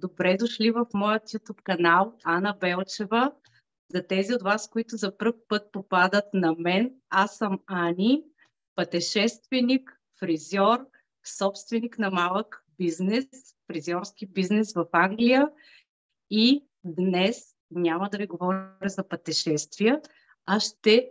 Добре дошли в моят YouTube канал Ана Белчева. За тези от вас, които за пръв път попадат на мен, аз съм Ани, пътешественик, фризьор, собственик на малък бизнес, фризьорски бизнес в Англия. И днес няма да ви говоря за пътешествия, а ще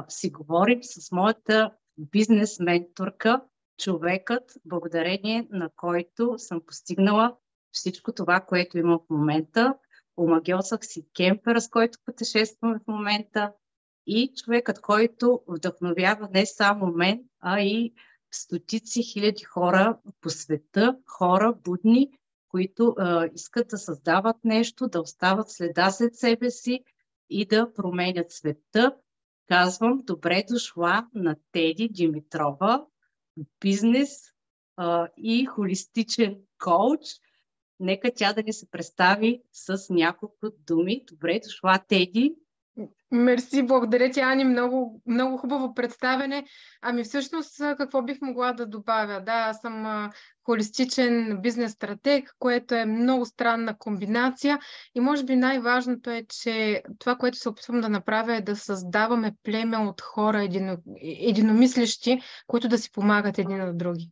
си говорим с моята бизнес менторка, човекът, благодарение на който съм постигнала всичко това, което имам в момента. Омагьосах си кемпера, с който пътешествам в момента, и човекът, който вдъхновява не само мен, а и стотици хиляди хора по света, хора будни, които искат да създават нещо, да остават следа след себе си и да променят света. Казвам добре дошла на Теди Димитрова, бизнес и холистичен коуч. Нека тя да ни се представи с няколко думи. Добре дошла, Теди. Мерси, благодаря ти, Ани. Много, много хубаво представяне. Ами всъщност, какво бих могла да добавя? Да, аз съм холистичен бизнес стратег, което е много странна комбинация, и може би най-важното е, че това, което се опитвам да направя, е да създаваме племе от хора, единомислещи, които да си помагат един на други.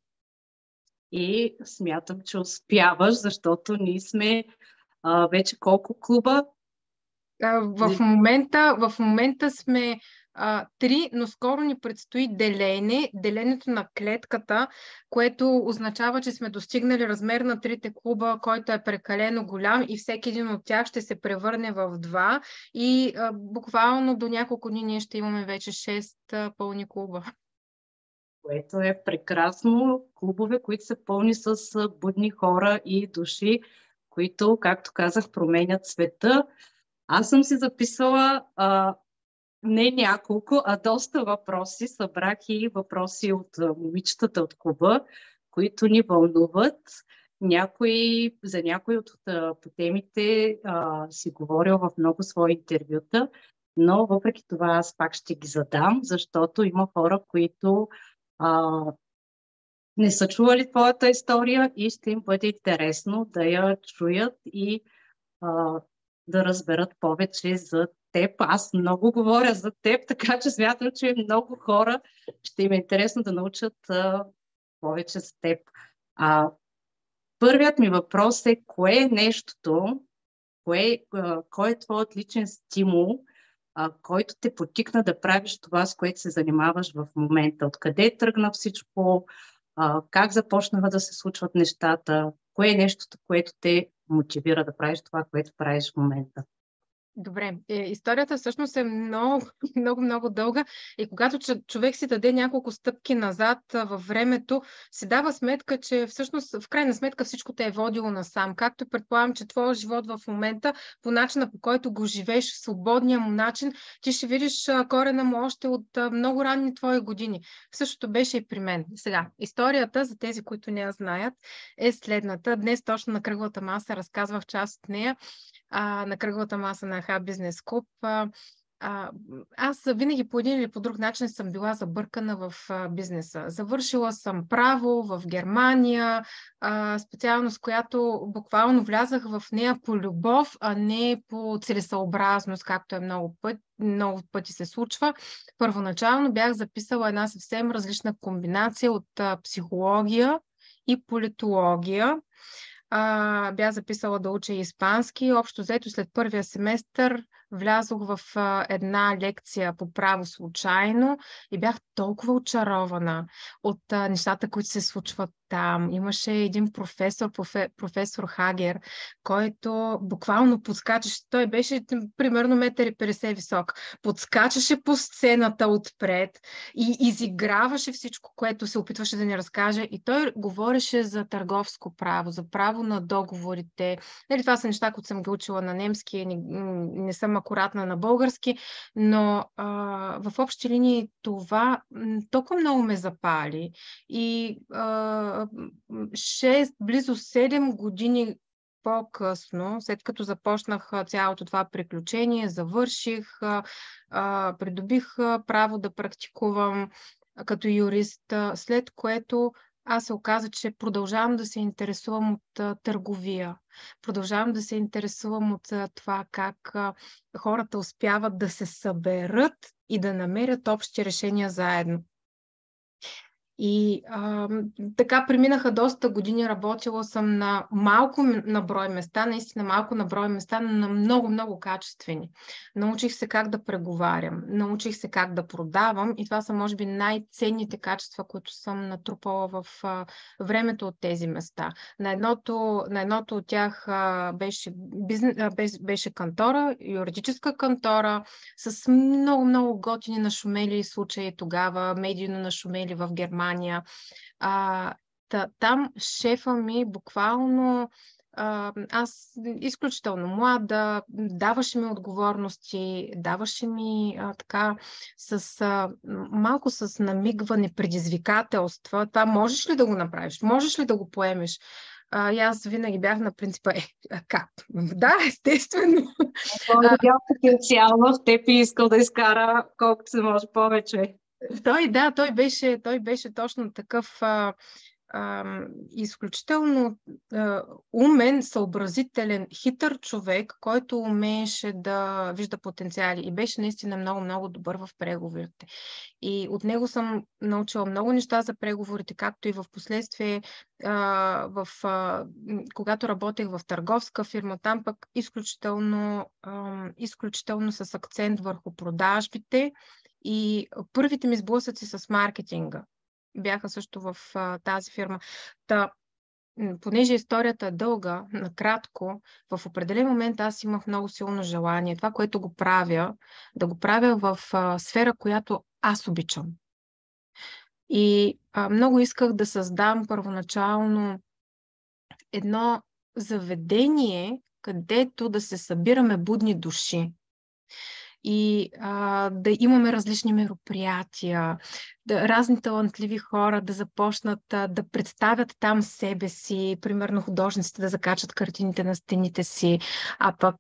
И смятам, че успяваш, защото ние сме вече колко клуба? В момента сме 3, но скоро ни предстои деленето на клетката, което означава, че сме достигнали размер на 3 клуба, който е прекалено голям, и всеки един от тях ще се превърне в 2, и буквално до няколко дни ние ще имаме вече 6 пълни клуба. Което е прекрасно. Клубове, които са пълни с будни хора и души, които, както казах, променят света. Аз съм си записала не няколко, а доста въпроси. Събрах и въпроси от момичетата от клуба, които ни вълнуват. За някои от по темите си говорил в много свои интервюта, но въпреки това аз пак ще ги задам, защото има хора, които не са чували твоята история и ще им бъде интересно да я чуят и да разберат повече за теб. Аз много говоря за теб, така че смятам, че много хора ще им е интересно да научат повече за теб. Първият ми въпрос е: кое е нещото, кой е твоят личен стимул, който те потикна да правиш това, с което се занимаваш в момента? Откъде тръгна всичко? Как започнаха да се случват нещата? Кое е нещото, което те мотивира да правиш това, което правиш в момента? Добре, историята всъщност е много, много, много дълга, и когато човек си даде няколко стъпки назад във времето, си дава сметка, че всъщност в крайна сметка всичко те е водило насам. Както предполагам, че твоя живот в момента, по начина, по който го живееш, в свободния му начин, ти ще видиш корена му още от много ранни твои години. Същото беше и при мен. Сега, историята, за тези, които не я знаят, е следната. Днес точно на кръглата маса разказвах част от нея. На кръглата маса на Hub Business Club. Аз винаги по един или по друг начин съм била забъркана в бизнеса. Завършила съм право в Германия, специалност, която буквално влязах в нея по любов, а не по целесъобразност, както е много пъти се случва. Първоначално бях записала една съвсем различна комбинация от психология и политология. Бях записала да уча испански. Общо взето след първия семестър влязох в една лекция по право случайно и бях толкова очарована от нещата, които се случват там. Имаше един професор Хагер, който буквално подскачаше. Той беше примерно 1,50 м висок. Подскачаше по сцената отпред и изиграваше всичко, което се опитваше да ни разкаже. И той говореше за търговско право, за право на договорите. Това са неща, които съм ги учила на немски, не съм акуратна на български, но в общи линии това толкова много ме запали. И близо 7 години по-късно, след като започнах цялото това приключение, завърших, придобих право да практикувам като юрист, след което аз се оказа, че продължавам да се интересувам от търговия. Продължавам да се интересувам от това как хората успяват да се съберат и да намерят общи решения заедно. И така преминаха доста години, работила съм на малко на брой места, наистина малко на брой места, но на много качествени. Научих се как да преговарям, научих се как да продавам и това са може би най-ценните качества, които съм натрупала в времето от тези места. На едното от тях беше кантора, юридическа кантора, с много готини нашумели случаи тогава, медийно нашумели в Германия. Там шефа ми буквално, аз изключително млада, даваше ми отговорности, даваше ми така малко с намигване, предизвикателства. Това можеш ли да го направиш? Можеш ли да го поемеш? И аз винаги бях на принципа, как? Да, естествено. Той видял потенциал в теб и искал да изкара колкото се може повече. Той беше точно такъв изключително умен, съобразителен, хитър човек, който умееше да вижда потенциали и беше наистина много добър в преговорите. И от него съм научила много неща за преговорите, както и в последствие, когато работех в търговска фирма, там пък изключително с акцент върху продажбите и първите ми сблъсъци с маркетинга бяха също в тази фирма. Понеже историята е дълга, накратко, в определен момент аз имах много силно желание това, което го правя, да го правя в сфера, която аз обичам. И много исках да създам първоначално едно заведение, където да се събираме будни души. И да имаме различни мероприятия, разни талантливи хора да започнат да представят там себе си, примерно художниците да закачат картините на стените си, а пък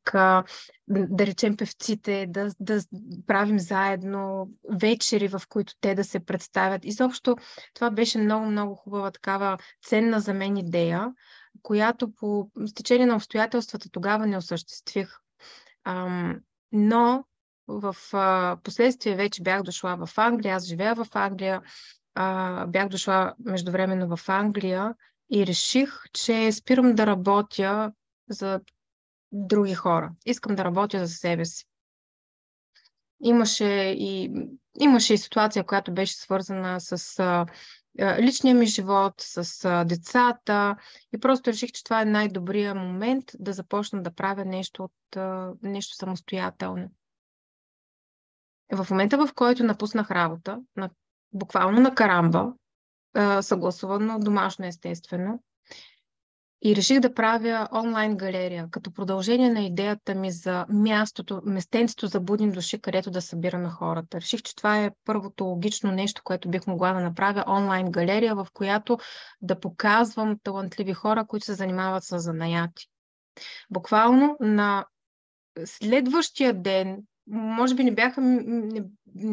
да речем певците да правим заедно вечери, в които те да се представят. Изобщо това беше много хубава такава ценна за мен идея, която по стечение на обстоятелствата тогава не осъществих. Но в последствие вече бях дошла в Англия, аз живея в Англия, бях дошла междувременно в Англия и реших, че спирам да работя за други хора. Искам да работя за себе си. Имаше и ситуация, която беше свързана с личния ми живот, с децата и просто реших, че това е най-добрият момент да започна да правя нещо самостоятелно. В момента, в който напуснах работа, буквално на карамба, съгласувано домашно естествено, и реших да правя онлайн галерия, като продължение на идеята ми за местенцето за будни души, където да събираме хората. Реших, че това е първото логично нещо, което бих могла да направя, онлайн галерия, в която да показвам талантливи хора, които се занимават с занаяти. Буквално на следващия ден, може би не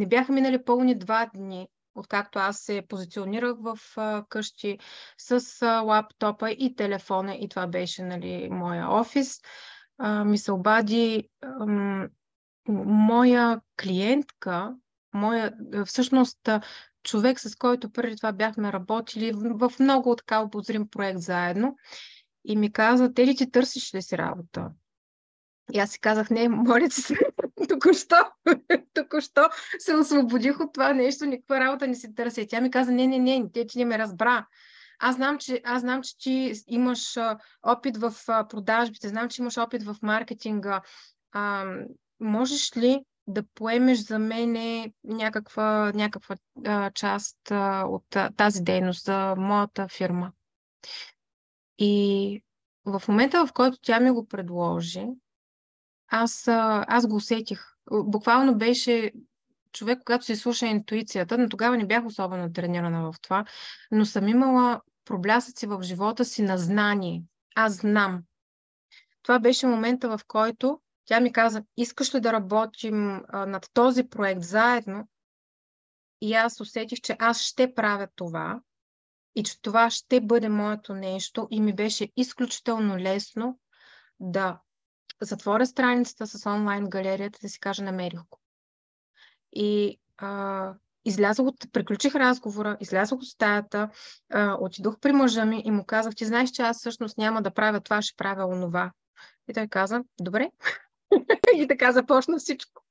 бяха минали пълни 2 дни, откакто аз се позиционирах в къщи с лаптопа и телефона, и това беше моя офис, ми се обади моя клиентка, всъщност човек, с който преди това бяхме работили в много така обозрим проект заедно, и ми каза: "Те ли ти търсиш ли си работа?" И аз си казах: "Не, моля ти се, току-що се освободих от това нещо, никаква работа не си търся." И тя ми каза: "Не, ти не ме разбра. Аз знам, че ти имаш опит в продажбите, знам, че имаш опит в маркетинга. Можеш ли да поемеш за мене някаква част от тази дейност за моята фирма?" И в момента, в който тя ми го предложи, аз го усетих. Буквално беше човек, когато се слуша интуицията, но тогава не бях особено тренирана в това, но съм имала проблясъци в живота си на знание. Аз знам. Това беше момента, в който тя ми каза: "Искаш ли да работим над този проект заедно?" И аз усетих, че аз ще правя това. и че това ще бъде моето нещо и ми беше изключително лесно да затворя страницата с онлайн галерията, да си кажа намерих го. И приключих разговора, излязох от стаята, отидох при мъжа ми и му казах, ти знаеш, че аз всъщност няма да правя това, ще правя онова. И той каза, добре. И така започна всичко.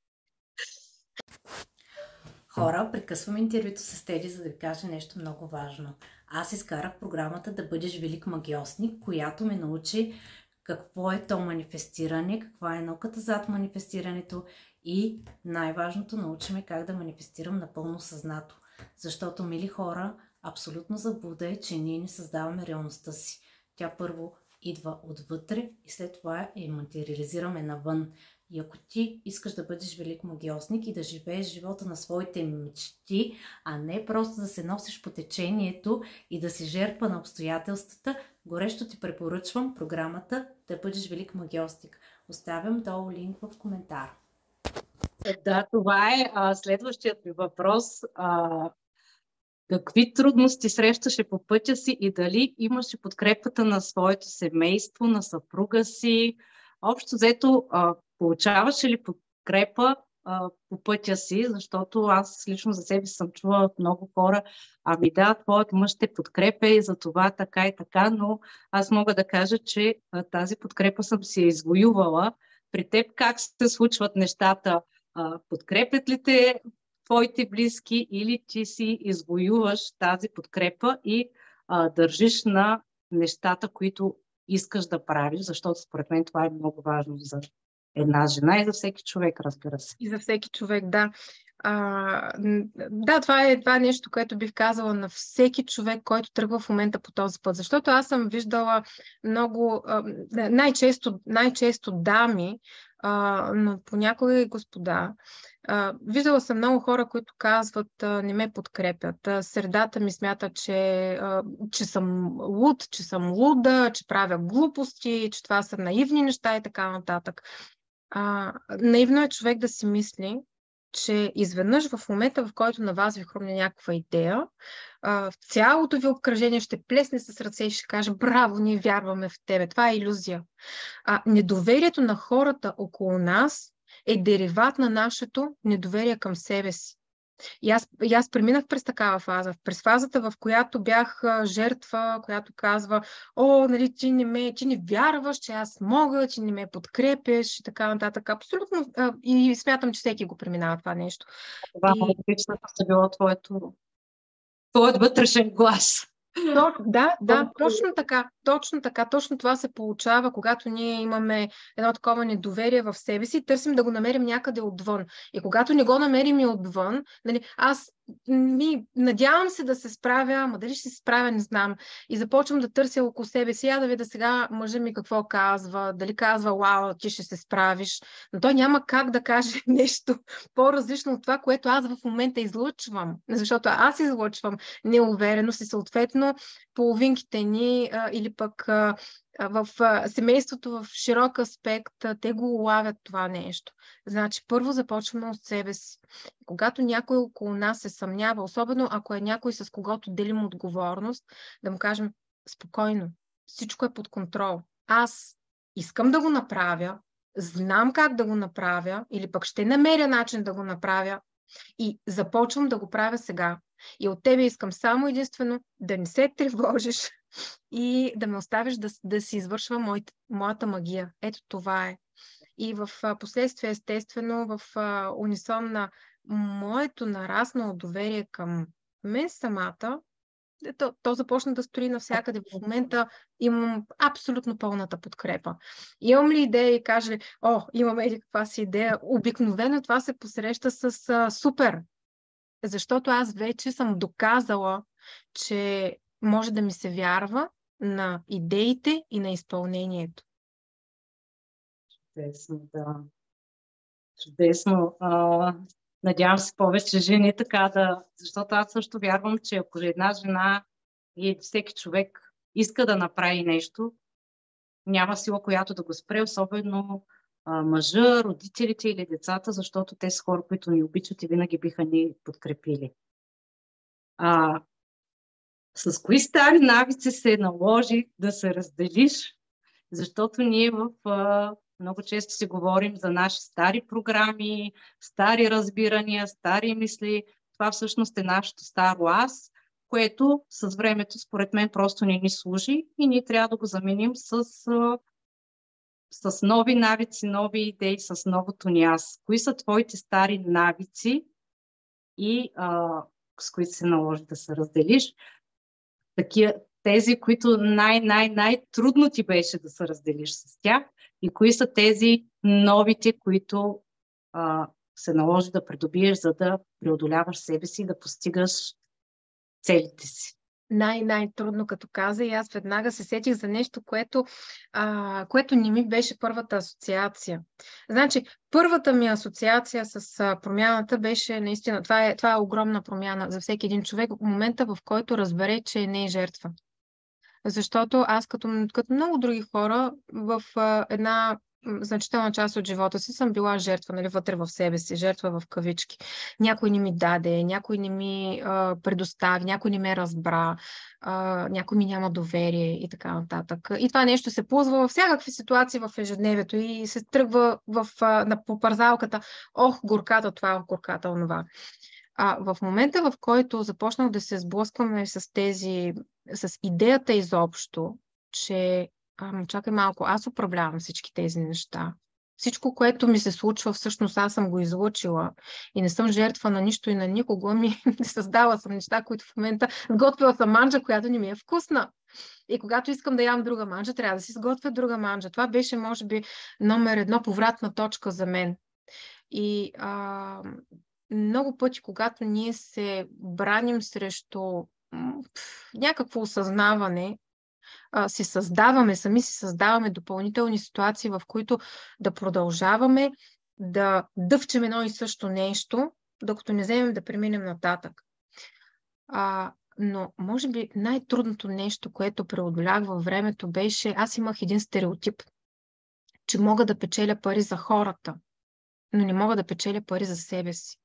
Хора, прекъсвам интервюто с Теди, за да ви кажа нещо много важно. Аз изкарах програмата Да бъдеш велик магиосник, която ме научи какво е то манифестиране, каква е науката зад манифестирането и най-важното, научи ме как да манифестирам напълно съзнато. Защото, мили хора, абсолютно заблуда е, че ние не създаваме реалността си. Тя първо идва отвътре и след това я материализираме навън. И ако ти искаш да бъдеш велик магиосник и да живееш живота на своите мечти, а не просто да се носиш по течението и да си жертва на обстоятелствата, горещо ти препоръчвам програмата Да бъдеш велик магиосник. Оставям долу линк в коментар. Да, това е следващият ми въпрос. Какви трудности срещаше по пътя си и дали имаше подкрепата на своето семейство, на съпруга си? Общо взето, получаваше ли подкрепа по пътя си, защото аз лично за себе съм чула от много хора, ами да, твоят мъж те подкрепя и за това така и така, но аз мога да кажа, че тази подкрепа съм си я извоювала. При теб как се случват нещата? Подкрепят ли те твоите близки или ти си извоюваш тази подкрепа и държиш на нещата, които искаш да правиш, защото според мен това е много важно за една жена и за всеки човек, разбира се. И за всеки човек, да. Да, това е нещо, което бих казала на всеки човек, който тръгва в момента по този път. Защото аз съм виждала много, най-често дами, но понякога и господа. Виждала съм много хора, които казват, не ме подкрепят. Средата ми смята, че съм луд, че съм луда, че правя глупости, че това са наивни неща и така нататък. Наивно е човек да си мисли, че изведнъж в момента, в който на вас ви хрумне някаква идея, цялото ви обкръжение ще плесне с ръце и ще каже, браво, ние вярваме в тебе. Това е илюзия. Недоверието на хората около нас е дериват на нашето недоверие към себе си. И аз преминах през такава фаза. През фазата, в която бях жертва, която казва, нали, ти не вярваш, че аз мога, че не ме подкрепеш и така нататък. Абсолютно. И смятам, че всеки го преминава това нещо. Това може би е било твоят вътрешен глас. Да, точно така. Точно това се получава, когато ние имаме едно такова недоверие в себе си, търсим да го намерим някъде отвън. И когато не го намерим и отвън, нали, аз надявам се да се справя, ама дали ще се справя, не знам. И започвам да търся около себе си, да видя сега мъжа ми какво казва, дали казва, вау, ти ще се справиш. Но той няма как да каже нещо по-различно от това, което аз в момента излъчвам. Защото аз излъчвам неувереност и съответно половинките ни или пък в семейството в широк аспект, те го улавят това нещо. Значи, първо започваме от себе си. Когато някой около нас се съмнява, особено ако е някой, с когото делим отговорност, да му кажем спокойно, всичко е под контрол. Аз искам да го направя, знам как да го направя, или пък ще намеря начин да го направя и започвам да го правя сега. И от тебе искам само единствено да не се тревожиш и да ме оставиш да си извършва моята магия. Ето това е. И в последствие, естествено, в унисон на моето нараснало доверие към мен самата, то започна да строи навсякъде. В момента имам абсолютно пълната подкрепа. Имам ли идея и каже, имаме или каква си идея, обикновено това се посреща с супер. Защото аз вече съм доказала, че може да ми се вярва на идеите и на изпълнението. Чудесно, да. Чудесно. Надявам се повече жени така защото аз също вярвам, че ако една жена и всеки човек иска да направи нещо, няма сила, която да го спре, особено мъжа, родителите или децата, защото те са хора, които ни обичат и винаги биха ни подкрепили. С кои стари навици се наложи да се разделиш? Защото ние много често си говорим за наши стари програми, стари разбирания, стари мисли. Това всъщност е нашето старо аз, което с времето, според мен, просто не ни служи и ние трябва да го заменим с нови навици, нови идеи, с новото ни аз. Кои са твоите стари навици и с които се наложи да се разделиш? Тези, които най-трудно ти беше да се разделиш с тях, и кои са тези новите, които се наложи да придобиеш, за да преодоляваш себе си и да постигаш целите си. Най-трудно, като каза, и аз веднага се сетих за нещо, което не ми беше първата асоциация. Значи, първата ми асоциация с промяната беше наистина, това е огромна промяна за всеки един човек в момента, в който разбере, че не е жертва. Защото аз, като много други хора, в една значителна част от живота си съм била жертва, нали, вътре в себе си, жертва в кавички. Някой не ми даде, някой не ми предостави, някой не ме разбра, някой ми няма доверие и така нататък. И това нещо се ползва във всякакви ситуации в ежедневието и се тръгва по парзалката. Ох, горката това, горката онова. В момента, в който започнах да се сблъскваме с идеята изобщо, че чакай малко, аз управлявам всички тези неща. Всичко, което ми се случва, всъщност аз съм го излучила и не съм жертва на нищо и на никого, създала съм неща, които в момента сготвила съм манджа, която не ми е вкусна. И когато искам да ям друга манджа, трябва да си сготвя друга манджа. Това беше, може би, номер 1 повратна точка за мен. И много пъти, когато ние се браним срещу някакво осъзнаване, сами си създаваме допълнителни ситуации, в които да продължаваме да дъвчем едно и също нещо, докато не вземем да преминем нататък. Но, може би, най-трудното нещо, което преодолях във времето, беше, аз имах един стереотип, че мога да печеля пари за хората, но не мога да печеля пари за себе си.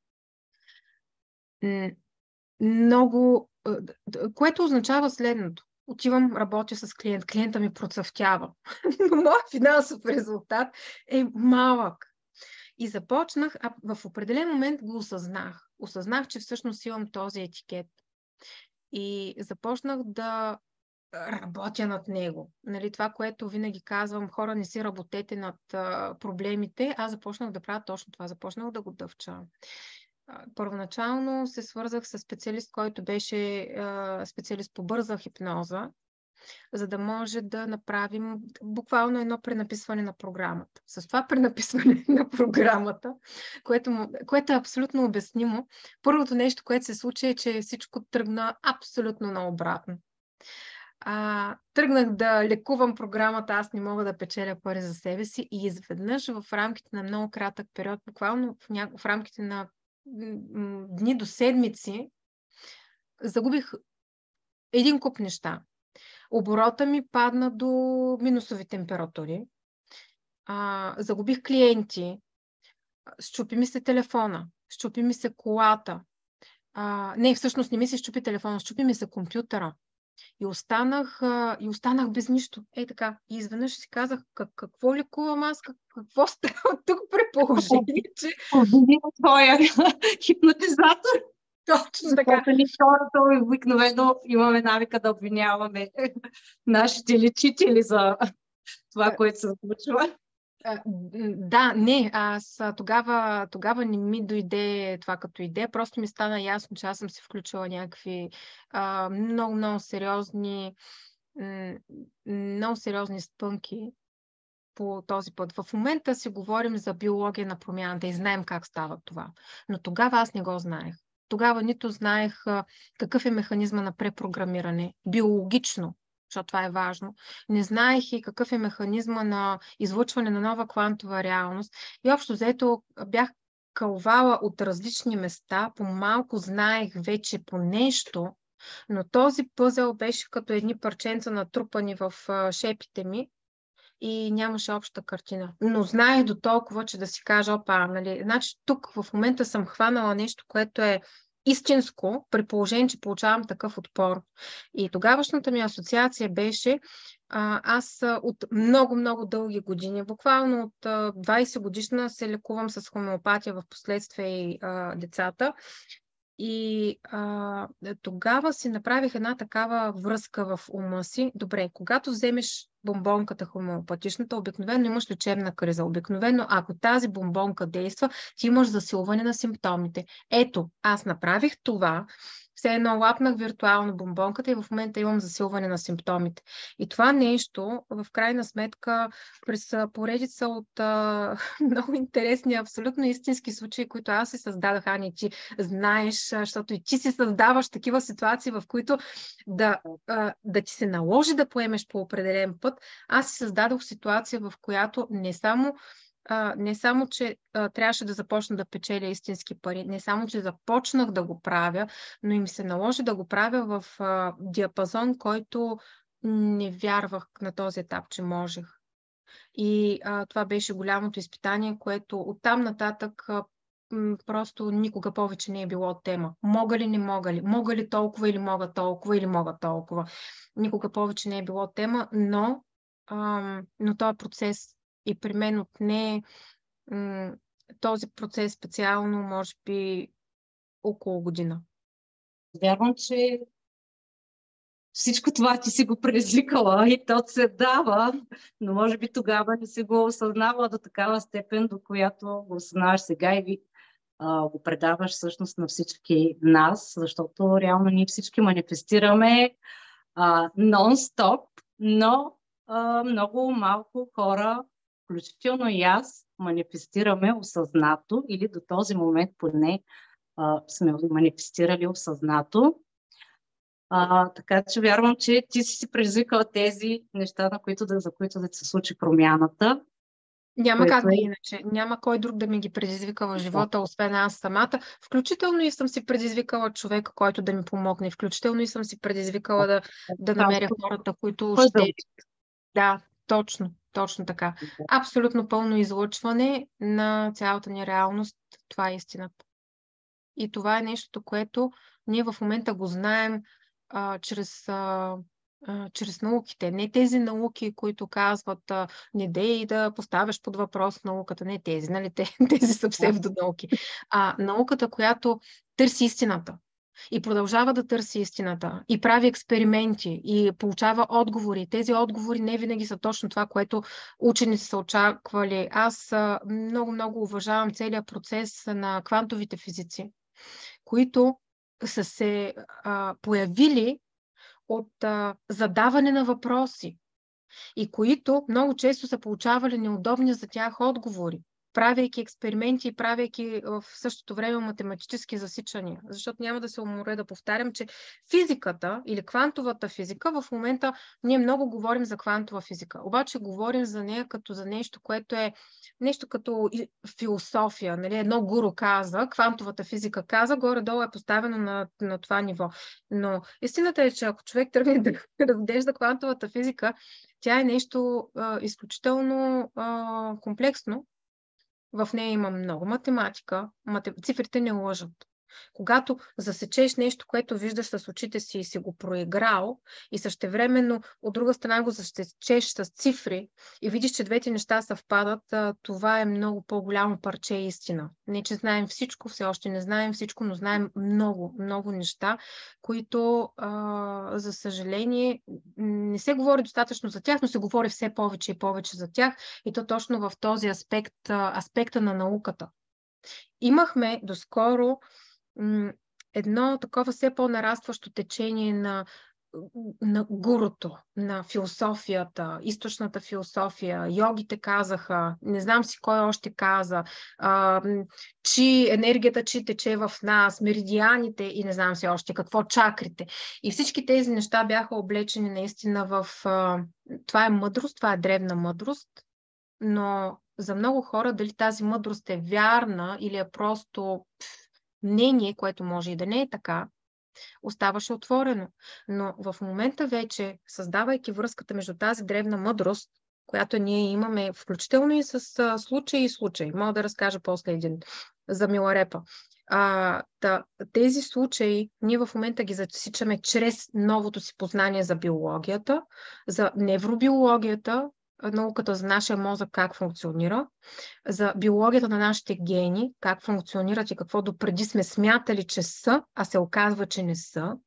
Което означава следното. Отивам, работя с клиент. Клиента ми процъфтява. Но моят финансов резултат е малък. И започнах, в определен момент го осъзнах. Осъзнах, че всъщност имам този етикет. И започнах да работя над него. Нали, това, което винаги казвам, хора, не си работете над проблемите. Аз започнах да правя точно това. Започнах да го дъвча. Първоначално се свързах с специалист, който беше специалист по бърза хипноза, за да може да направим буквално едно пренаписване на програмата. С това пренаписване на програмата, което е абсолютно обяснимо, първото нещо, което се случи, е, че всичко тръгна абсолютно наобратно. Тръгнах да лекувам програмата, аз не мога да печеля пари за себе си и изведнъж в рамките на много кратък период, буквално в рамките на дни до седмици, загубих един куп неща. Оборота ми падна до минусови температури. Загубих клиенти. Счупи ми се телефона. Счупи ми се колата. Всъщност не ми се счупи телефона. Счупи ми се компютъра. И останах без нищо. Така. И изведнъж си казах, какво лекувам аз? Какво става тук при положение, че... Обиди твоя хипнотизатор. Точно така. Защото ни хората обикновено имаме навика да обвиняваме нашите лечители за това, което се случва. Да, не, аз тогава не ми дойде това като идея, просто ми стана ясно, че аз съм си включила някакви много сериозни спънки по този път. В момента си говорим за биология на промяната и знаем как става това, но тогава аз не го знаех. Тогава нито знаех какъв е механизма на препрограмиране, биологично, защото това е важно. Не знаех и какъв е механизма на излъчване на нова квантова реалност. И общо взето бях кълвала от различни места, по-малко знаех вече по нещо, но този пъзел беше като едни парченца натрупани в шепите ми и нямаше обща картина. Но знаех до толкова, че да си кажа, значи тук в момента съм хванала нещо, което е истинско, при положение, че получавам такъв отпор. И тогавашната ми асоциация беше, аз от много дълги години, буквално от 20 годишна се лекувам с хомеопатия, в последствие и децата. И тогава си направих една такава връзка в ума си. Добре, когато вземеш бомбонката хомеопатичната, обикновено имаш лечебна криза. Обикновено, ако тази бомбонка действа, ти имаш засилване на симптомите. Ето, аз направих това, все едно лапнах виртуално бомбонката и в момента имам засилване на симптомите. И това нещо, в крайна сметка, през поредица от много интересни, абсолютно истински случаи, които аз си създадах, Ани, ти знаеш, защото и ти си създаваш такива ситуации, в които да ти се наложи да поемеш по определен път. Аз си създадох ситуация, в която не само, че трябваше да започна да печеля истински пари, не само, че започнах да го правя, но им се наложи да го правя в диапазон, който не вярвах на този етап, че можех. И това беше голямото изпитание, което оттам нататък просто никога повече не е било тема. Мога ли, не мога ли? Мога ли толкова или мога толкова или мога толкова? Никога повече не е било тема, но този процес и при мен отне този процес специално, може би, около година. Вярвам, че всичко това ти си го предизвикала и то се дава, но може би тогава не си го осъзнавала до такава степен, до която го осъзнаваш сега и го предаваш всъщност на всички нас, защото реално ние всички манифестираме нон-стоп, но много малко хора, включително и аз, манифестираме осъзнато или до този момент поне сме манифестирали осъзнато. Така че вярвам, че ти си предизвикала тези неща, за които да се случи промяната. Няма как да иначе. Няма кой друг да ми ги предизвика в живота, освен аз самата. Включително и съм си предизвикала човека, който да ми помогне. Включително и съм си предизвикала да намеря хората, които ще... Да, точно така. Абсолютно пълно излъчване на цялата ни реалност. Това е истината. И това е нещото, което ние в момента го знаем чрез науките. Не тези науки, които казват не дей да поставяш под въпрос науката. Не тези, нали? Тези са псевдонауки. Науката, която търси истината. И продължава да търси истината. И прави експерименти. И получава отговори. Тези отговори не винаги са точно това, което ученици са очаквали. Аз много уважавам целият процес на квантовите физици, които са се появили от задаване на въпроси и които много често са получавали неудобни за тях отговори, правейки експерименти и правейки в същото време математически засичания. Защото няма да се уморя да повтарям, че физиката или квантовата физика, в момента ние много говорим за квантова физика, обаче говорим за нея като за нещо, което е нещо като философия. Нали? Едно гуру каза, квантовата физика каза, горе-долу е поставено на това ниво. Но истината е, че ако човек тръгне да разглежда квантовата физика, тя е нещо изключително комплексно. В нея има много математика, цифрите не лъжат. Когато засечеш нещо, което виждаш с очите си и си го проиграл и същевременно от друга страна го засечеш с цифри и видиш, че двете неща съвпадат, това е много по-голямо парче истина. Не, че знаем всичко, все още не знаем всичко, но знаем много неща, които, за съжаление, не се говори достатъчно за тях, но се говори все повече и повече за тях и то точно в този аспекта на науката. Имахме доскоро едно такова все по-нарастващо течение на гурото, на философията, източната философия. Йогите казаха, не знам си кой още каза, че енергията тече в нас, меридианите и не знам си още какво, чакрите. И всички тези неща бяха облечени наистина в... Това е мъдрост, това е древна мъдрост, но за много хора дали тази мъдрост е вярна или е просто мнение, което може и да не е така, оставаше отворено. Но в момента вече, създавайки връзката между тази древна мъдрост, която ние имаме, включително и с случай, мога да разкажа после един за Миларепа. Тези случаи ние в момента ги засичаме чрез новото си познание за биологията, за невробиологията, науката за нашия мозък как функционира, за биологията на нашите гени, как функционират и какво допреди сме смятали, че са, а се оказва, че не са.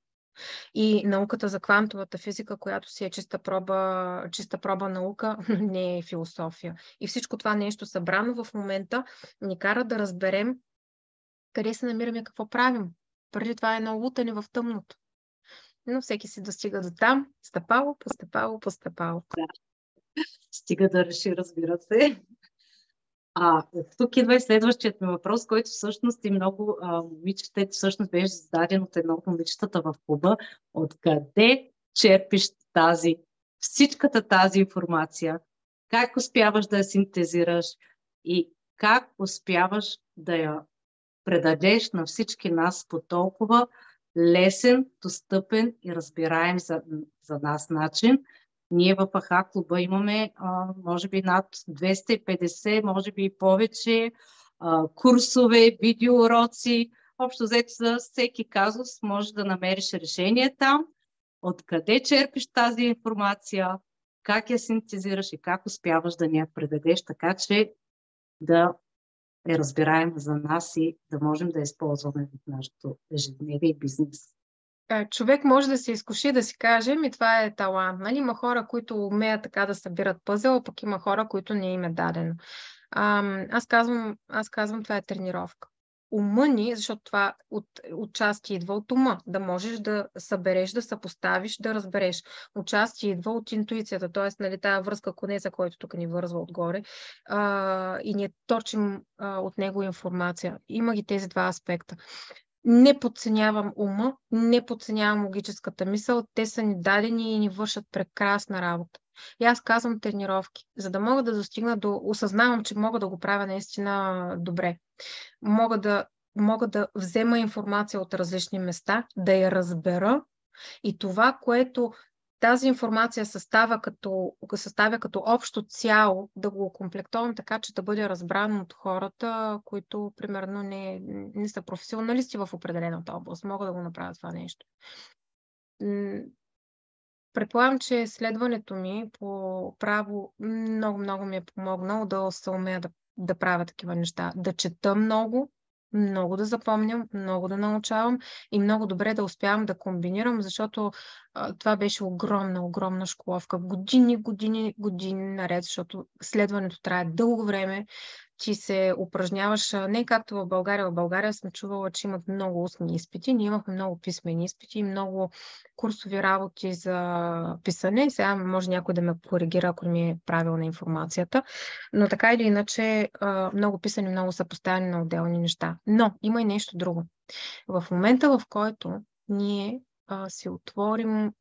И науката за квантовата физика, която си е чиста проба наука, не е философия. И всичко това нещо събрано в момента ни кара да разберем къде се намираме, какво правим. Преди това е едно лутане в тъмното. Но всеки си достига до там, стъпало, по стъпало. Стига да реши, разбира се. Тук идва и следващият ми въпрос, който всъщност и много момичета, всъщност беше зададен от едно от момичетата в клуба. Откъде черпиш всичката тази информация? Как успяваш да я синтезираш и как успяваш да я предадеш на всички нас по толкова лесен, достъпен и разбираем за нас начин? Ние в АХА клуба имаме може би над 250, може би и повече курсове, видеоуроци. Общо взето за всеки казус може да намериш решение там. Откъде черпиш тази информация, как я синтезираш и как успяваш да ни я предадеш, така че да е разбираем за нас и да можем да използваме в нашето ежедневие и бизнес. Човек може да се изкуши да си каже, това е талант. Нали? Има хора, които умеят така да събират пъзел, пък има хора, които не им е дадено. Аз казвам, това е тренировка. Ума ни, защото това отчасти идва от ума, да можеш да събереш, да съпоставиш, да разбереш. Отчасти идва от интуицията, т.е. нали, тая връзка конеца, който тук ни вързва отгоре и ние точим от него информация. Има ги тези два аспекта. Не подценявам ума, не подценявам логическата мисъл. Те са ни дадени и ни вършат прекрасна работа. И аз казвам тренировки, за да мога да достигна осъзнавам, че мога да го правя наистина добре. Мога да взема информация от различни места, да я разбера и това, което тази информация съставя като общо цяло, да го окомплектовам така, че да бъде разбрано от хората, които, примерно, не са професионалисти в определената област. Могат да го направят това нещо. Предполагам, че следването ми по право много ми е помогнало да съумея да правя такива неща. Да чета много да запомням, много да научавам и много добре да успявам да комбинирам, защото това беше огромна школовка. Години наред, защото следването трае дълго време. Ти се упражняваш, не както в България. В България съм чувала, че имат много устни изпити. Ние имахме много писмени изпити и много курсови работи за писане. Сега може някой да ме коригира, ако ми е правилна информацията. Но така или иначе, много писани, много съпоставяни на отделни неща. Но има и нещо друго. В момента, в който ние си отворим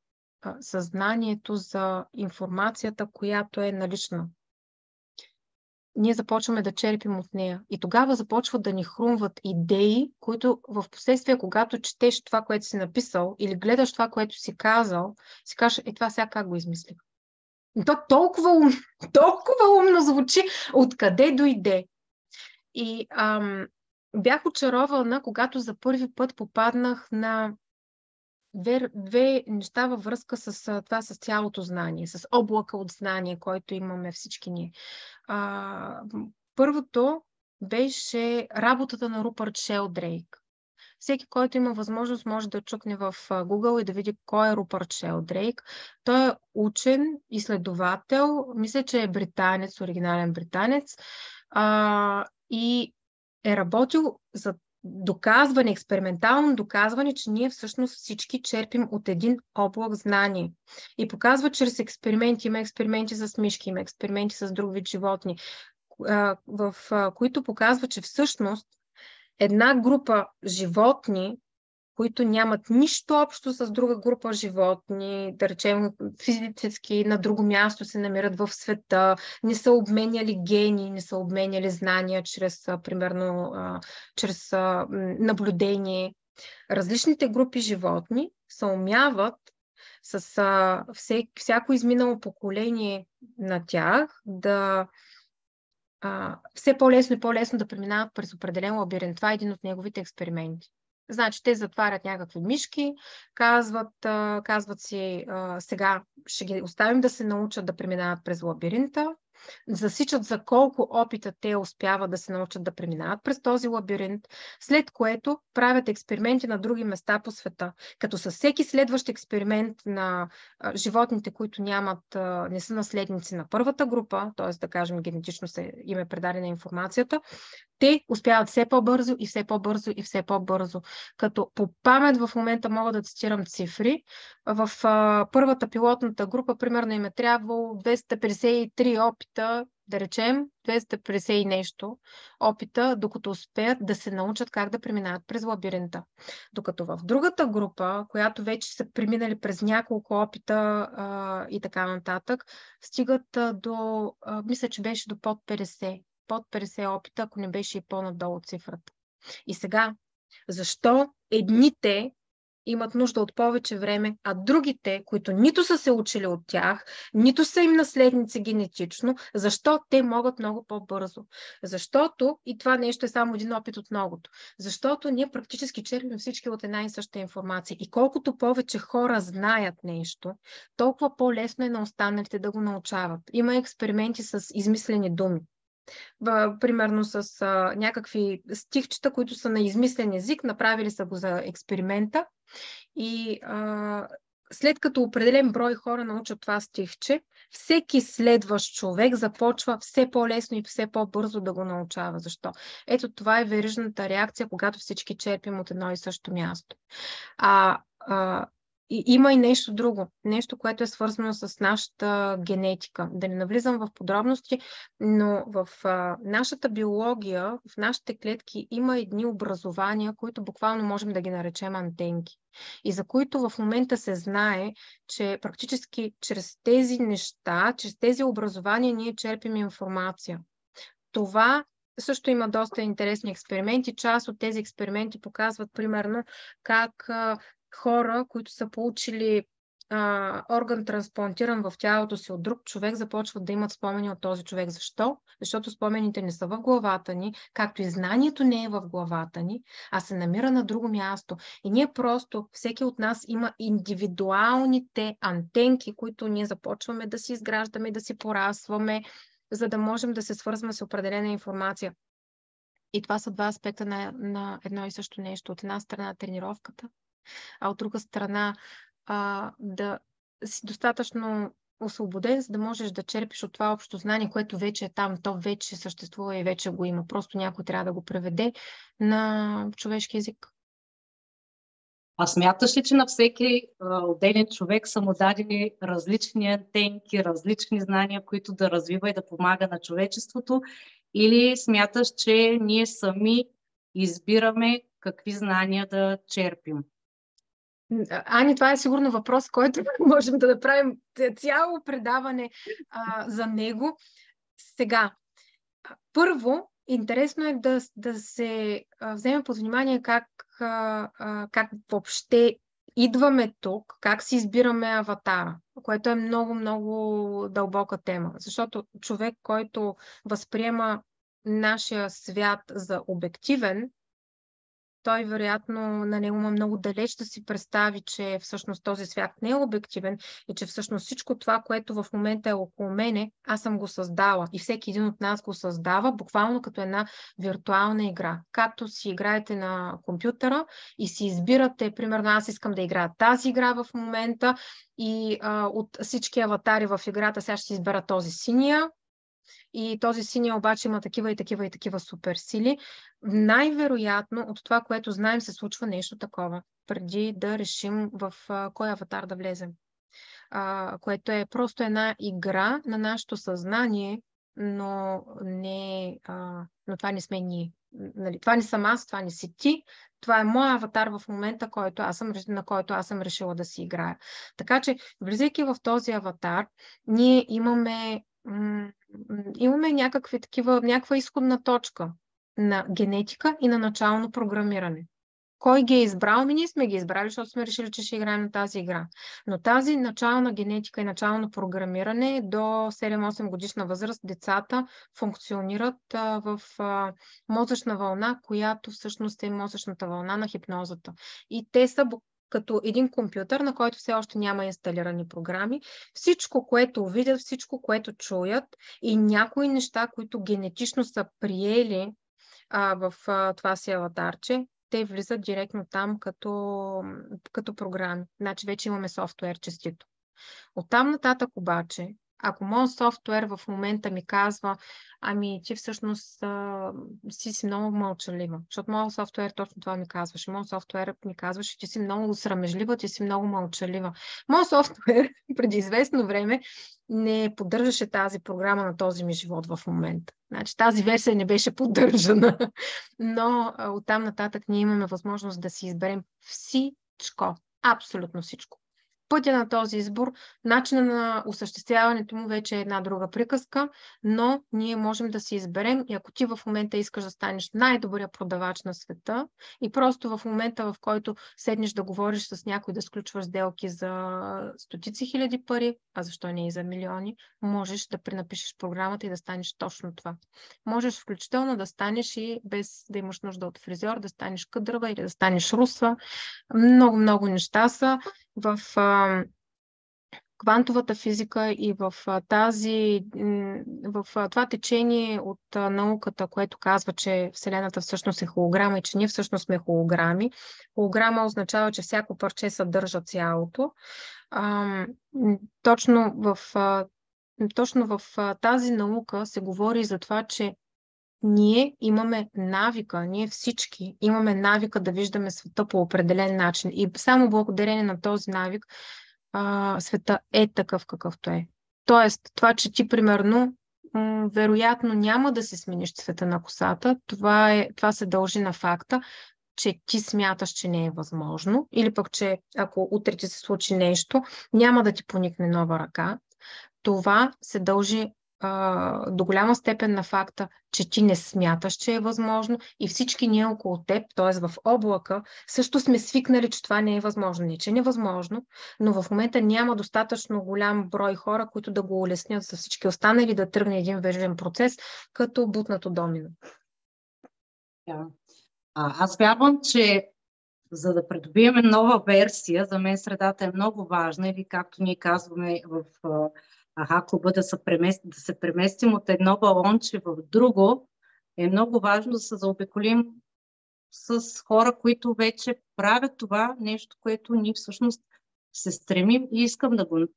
съзнанието за информацията, която е налична, ние започваме да черпим от нея. И тогава започват да ни хрумват идеи, които в последствие, когато четеш това, което си написал, или гледаш това, което си казал, си кажеш, това сега как го измислих? То толкова умно звучи. Откъде дойде? И бях очарована, когато за първи път попаднах на две неща във връзка с това, с цялото знание, с облака от знание, който имаме всички ние. Първото беше работата на Рупърт Шелдрейк. Всеки, който има възможност, може да чукне в Google и да види кой е Рупърт Шелдрейк. Той е учен, изследовател, мисля, че е британец, оригинален британец, и е работил за експериментално доказване, че ние всъщност всички черпим от един облак знание. И показва чрез експерименти, има експерименти с мишки, има експерименти с друг вид животни, в които показва, че всъщност една група животни, които нямат нищо общо с друга група животни, да речем физически на друго място се намират в света, не са обменяли гени, не са обменяли знания примерно, чрез наблюдение. Различните групи животни се умяват с всяко изминало поколение на тях да все по-лесно и по-лесно да преминават през определен лабиринт. Това е един от неговите експерименти. Значи, те затварят някакви мишки, казват си, сега ще ги оставим да се научат да преминават през лабиринта, засичат за колко опита те успяват да се научат да преминават през този лабиринт, след което правят експерименти на други места по света. Като със всеки следващ експеримент на животните, които не са наследници на първата група, т.е. да кажем генетично им е предадена информацията, те успяват все по-бързо и все по-бързо и все по-бързо. Като по памет в момента мога да цитирам цифри. В първата пилотната група, примерно, им е трябвало 253 опита, да речем, 250 и нещо опита, докато успеят да се научат как да преминават през лабиринта. Докато в другата група, която вече са преминали през няколко опита и така нататък, стигат до, мисля, че беше до под 50 опита, ако не беше и по-надолу цифрата. И сега, защо едните имат нужда от повече време, а другите, които нито са се учили от тях, нито са им наследници генетично, защо те могат много по-бързо? Защото, и това нещо е само един опит от многото, защото ние практически черпим всички от една и съща информация. И колкото повече хора знаят нещо, толкова по-лесно е на останалите да го научават. Има експерименти с измислени думи. Примерно с някакви стихчета, които са на измислен език, направили са го за експеримента и след като определен брой хора научат това стихче, всеки следващ човек започва все по-лесно и все по-бързо да го научава. Защо? Ето това е верижната реакция, когато всички черпим от едно и също място. И има и нещо друго, нещо, което е свързано с нашата генетика. Да не навлизам в подробности, но в нашата биология, в нашите клетки има едни образования, които буквално можем да ги наречем антенки. И за които в момента се знае, че практически чрез тези неща, чрез тези образования ние черпим информация. Това също има доста интересни експерименти. Част от тези експерименти показват примерно как хора, които са получили орган трансплантиран в тялото си от друг човек, започват да имат спомени от този човек. Защо? Защото спомените не са в главата ни, както и знанието не е в главата ни, а се намира на друго място. И ние просто, всеки от нас има индивидуалните антенки, които ние започваме да си изграждаме, да си порастваме, за да можем да се свързваме с определена информация. И това са два аспекта на едно и също нещо. От една страна тренировката, а от друга страна да си достатъчно освободен, за да можеш да черпиш от това общо знание, което вече е там, то вече съществува и вече го има. Просто някой трябва да го преведе на човешки език. А смяташ ли, че на всеки отделен човек са му дадени различни антенки, различни знания, които да развива и да помага на човечеството? Или смяташ, че ние сами избираме какви знания да черпим? Ани, това е сигурно въпрос, който можем да направим цяло предаване за него. Сега, първо, интересно е да се вземе под внимание как въобще идваме тук, как си избираме аватара, което е много дълбока тема. Защото човек, който възприема нашия свят за обективен, той вероятно на него има много далеч да си представи, че всъщност този свят не е обективен и че всъщност всичко това, което в момента е около мене, аз съм го създала и всеки един от нас го създава буквално като една виртуална игра. Както си играете на компютъра и си избирате, примерно аз искам да играя тази игра в момента и от всички аватари в играта сега ще си избера този синия, и този синия обаче има такива и такива суперсили. Най-вероятно от това, което знаем, се случва нещо такова, преди да решим в кой аватар да влезем. Което е просто една игра на нашето съзнание, но това не сме ние. Нали, това не съм аз, това не си ти. Това е моят аватар в момента, на който аз съм решила да си играя. Така че, влизайки в този аватар, ние имаме някаква изходна точка на генетика и на начално програмиране. Кой ги е избрал? Ние сме ги избрали, защото сме решили, че ще играем на тази игра. Но тази начална генетика и начално програмиране до 7-8 годишна възраст децата функционират в мозъчна вълна, която всъщност е мозъчната вълна на хипнозата. И те са като един компютър, на който все още няма инсталирани програми. Всичко, което видят, всичко, което чуят и някои неща, които генетично са приели в това си аватарче, те влизат директно там като програми. Значи вече имаме софтуер честито. Оттам нататък обаче, ако моят софтуер в момента ми казва, ами ти всъщност си много мълчалива, защото моят софтуер точно това ми казваше. Моят софтуер ми казваше, че си много срамежлива, ти си много мълчалива. Моят софтуер преди известно време не поддържаше тази програма на този ми живот в момента. Значи тази версия не беше поддържана, но оттам нататък ние имаме възможност да си изберем всичко, абсолютно всичко. Пътя на този избор, начина на осъществяването му вече е една друга приказка, но ние можем да си изберем и ако ти в момента искаш да станеш най-добрия продавач на света и просто в момента, в който седнеш да говориш с някой, да сключваш сделки за стотици хиляди пари, а защо не и за милиони, можеш да пренапишеш програмата и да станеш точно това. Можеш включително да станеш и без да имаш нужда от фризьор, да станеш къдрава или да станеш руса. Много, много неща са в квантовата физика и в това течение от науката, което казва, че Вселената всъщност е холограма и че ние всъщност сме холограми. Холограма означава, че всяко парче съдържа цялото. Точно в тази наука се говори за това, че ние имаме навика, ние всички имаме навика да виждаме света по определен начин. И само благодарение на този навик света е такъв какъвто е. Тоест, това, че ти примерно вероятно няма да си смениш цвета на косата, това се дължи на факта, че ти смяташ, че не е възможно, или пък, че ако утре ти се случи нещо, няма да ти поникне нова ръка. Това се дължи до голяма степен на факта, че ти не смяташ, че е възможно и всички ние около теб, т.е. в облака, също сме свикнали, че това не е възможно. Не, че е невъзможно, но в момента няма достатъчно голям брой хора, които да го улеснят за всички останали да тръгне един вежден процес, като бутнато домино. Аз вярвам, че за да придобием нова версия, за мен средата е много важна или както ние казваме в клуба, да се преместим от едно балонче в друго, е много важно да се заобиколим с хора, които вече правят това нещо, което ние всъщност се стремим и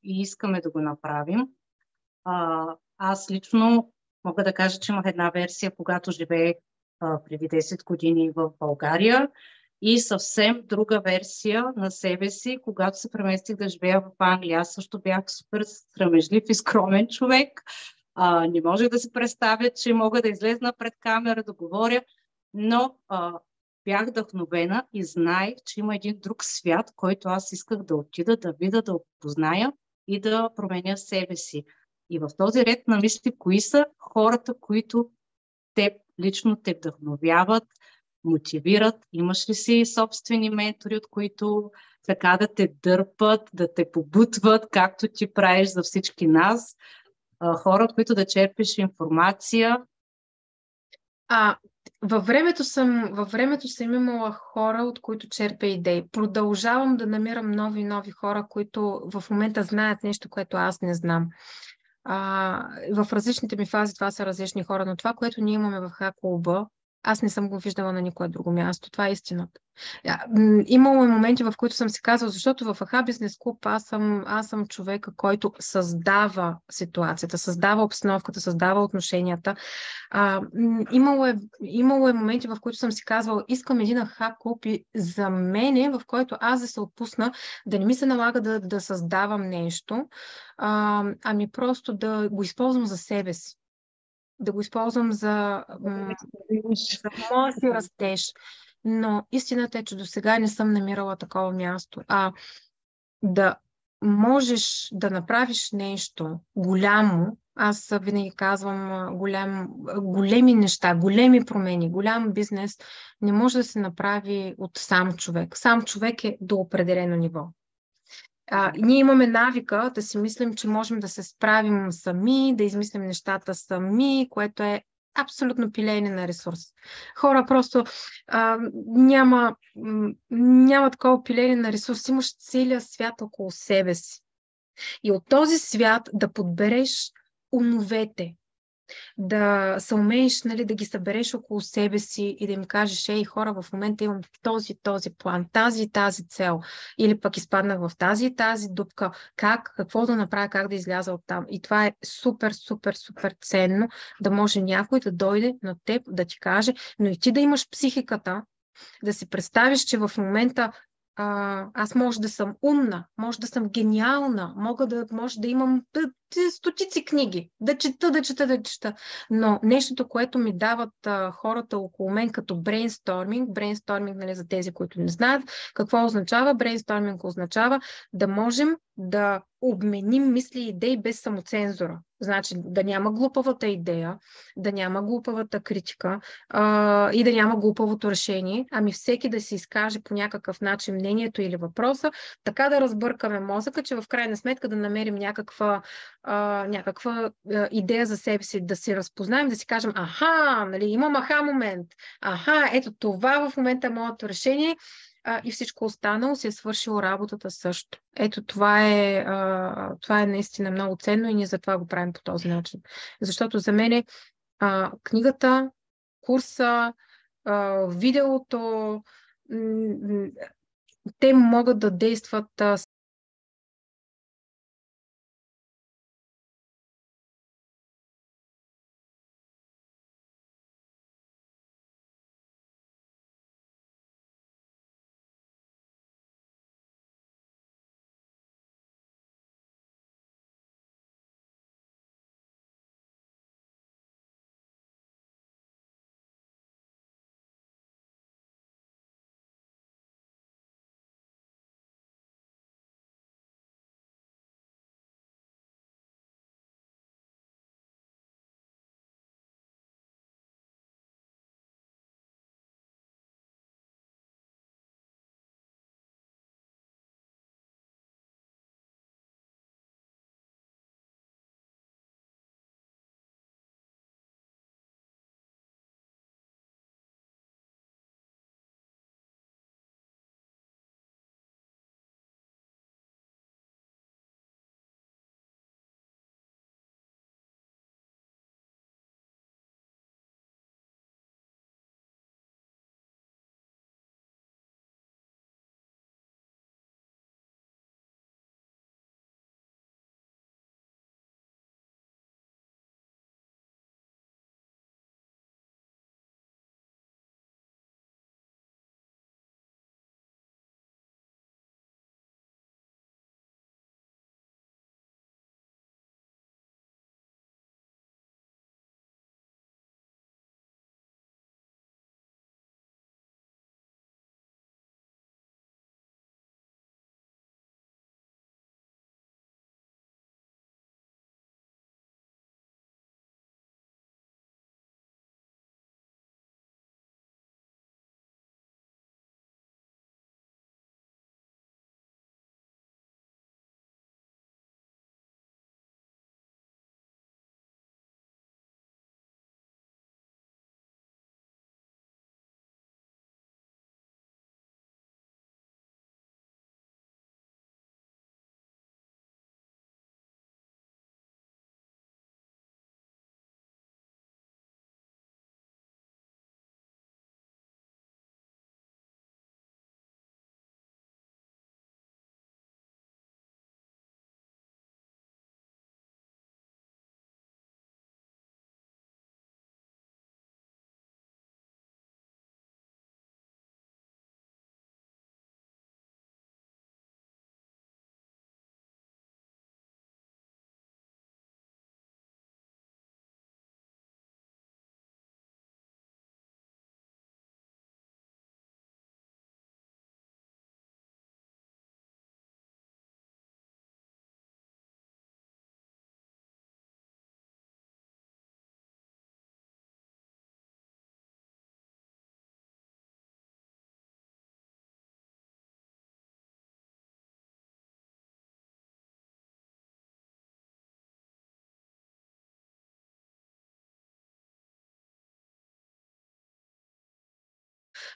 искаме да го направим. Аз лично мога да кажа, че имах една версия, когато живеех преди 10 години в България и съвсем друга версия на себе си, когато се преместих да живея в Англия. Аз също бях супер срамежлив и скромен човек. Не можех да си представя, че мога да излезна пред камера, да говоря, но бях вдъхновена и знаех, че има един друг свят, който аз исках да отида, да видя, да опозная и да променя себе си. И в този ред на мисли, кои са хората, които лично те вдъхновяват, мотивират? Имаш ли си собствени ментори, от които така да те дърпат, да те побутват, както ти правиш за всички нас? Хора, от които да черпиш информация? Във времето съм имала хора, от които черпя идеи. Продължавам да намирам нови хора, които в момента знаят нещо, което аз не знам. В различните ми фази това са различни хора, но това, което ние имаме в клуба, аз не съм го виждала на никое друго място. Това е истината. Имало и моменти, в които съм си казала, защото в АХ Бизнес Клуб аз съм човека, който създава ситуацията, създава обстановката, създава отношенията. Имало е моменти, в които съм си казвала, искам един АХ Клуб и за мене, в който аз да се отпусна, да не ми се налага да създавам нещо, ами просто да го използвам за себе си. Да го използвам за моя си растеж. Но истината е, че до сега не съм намирала такова място. Да можеш да направиш нещо голямо, аз винаги казвам големи неща, големи промени, голям бизнес не може да се направи от сам човек. Сам човек е до определено ниво. Ние имаме навика да си мислим, че можем да се справим сами, да измислим нещата сами, което е абсолютно пилеене на ресурс. Хора просто няма такова пилеене на ресурс. Имаш целия свят около себе си. И от този свят да подбереш умовете, да се умееш, нали, да ги събереш около себе си и да им кажеш, ей, хора, в момента имам този план, тази цел, или пък изпаднах в тази дупка, какво да направя, как да изляза от там. И това е супер, супер, супер ценно, да може някой да дойде на теб, да ти каже, но и ти да имаш психиката, да си представиш, че в момента аз може да съм умна, може да съм гениална, може да имам стотици книги, да чета. Но нещото, което ми дават хората около мен като брейнсторминг, нали, за тези, които не знаят, какво означава? Брейнсторминг означава да можем да обменим мисли и идеи без самоцензура. Значи да няма глупавата идея, да няма глупавата критика и да няма глупавото решение, ами всеки да се изкаже по някакъв начин мнението или въпроса, така да разбъркаме мозъка, че в крайна сметка да намерим някаква идея за себе си, да си разпознаем, да си кажем, нали, имам момент, ето това в момента е моето решение, и всичко останало си е свършило работата също. Ето това е наистина много ценно и ние затова го правим по този начин. Защото за мен книгата, курса, видеото, те могат да действат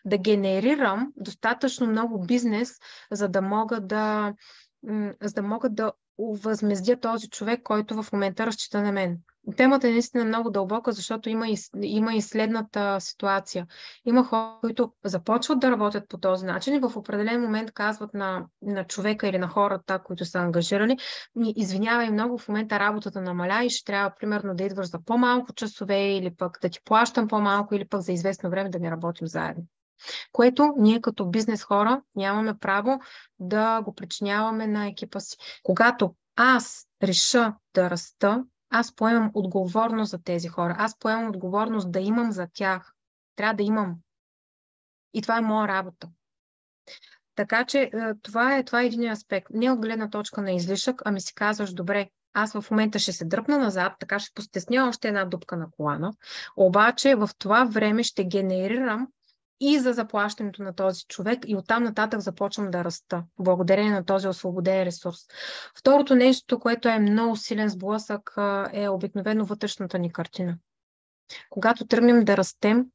да генерирам достатъчно много бизнес, за да мога да възмездя този човек, който в момента разчита на мен. Темата е наистина много дълбока, защото има и следната ситуация. Има хора, които започват да работят по този начин и в определен момент казват на човека или на хората, които са ангажирани: извинявай много, в момента работата намаля и ще трябва примерно да идваш за по-малко часове или пък да ти плащам по-малко или пък за известно време да не работим заедно. Което ние като бизнес хора нямаме право да го причиняваме на екипа си. Когато аз реша да раста, аз поемам отговорност за тези хора. Аз поемам отговорност да имам за тях. Трябва да имам. И това е моя работа. Така че това е един аспект. Не от гледна точка на излишък, ами си казваш: добре, аз в момента ще се дръпна назад, така ще постесня още една дупка на колана, обаче в това време ще генерирам и за заплащането на този човек и оттам нататък започвам да раста, благодарение на този освободен ресурс. Второто нещо, което е много силен сблъсък, е обикновено вътрешната ни картина. Когато тръгнем да растем,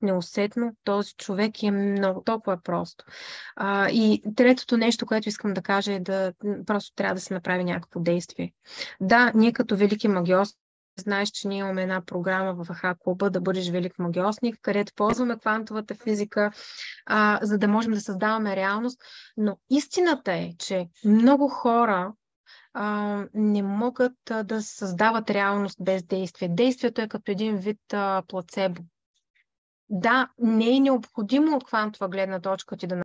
неусетно този човек е много толкова просто. И третото нещо, което искам да кажа, е просто трябва да се направи някакво действие. Да, ние като велики магиосници, знаеш, че ние имаме една програма в АХА клуба "Да бъдеш велик магиосник", където ползваме квантовата физика, за да можем да създаваме реалност. Но истината е, че много хора не могат да създават реалност без действие. Действието е като един вид плацебо. Да, не е необходимо от квантова гледна точка ти да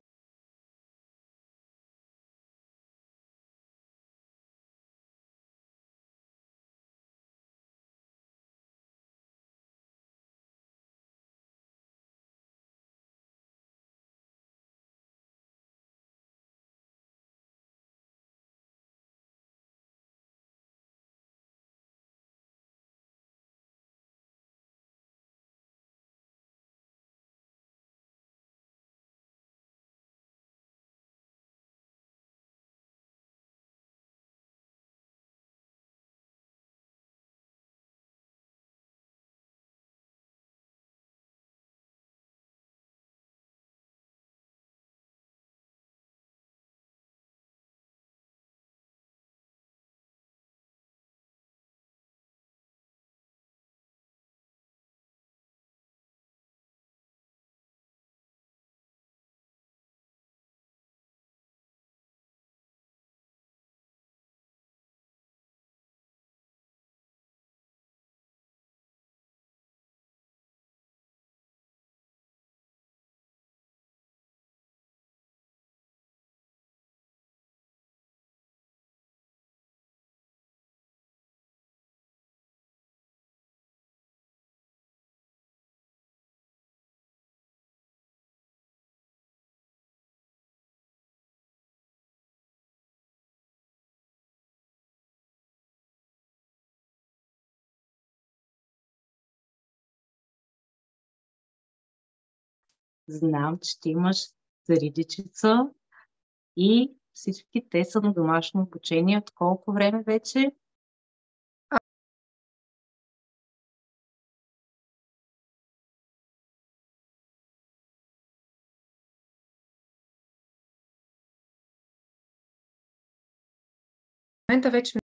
Знам, че ти имаш заридичица и всички те са на домашно обучение. От колко време вече? В момента вече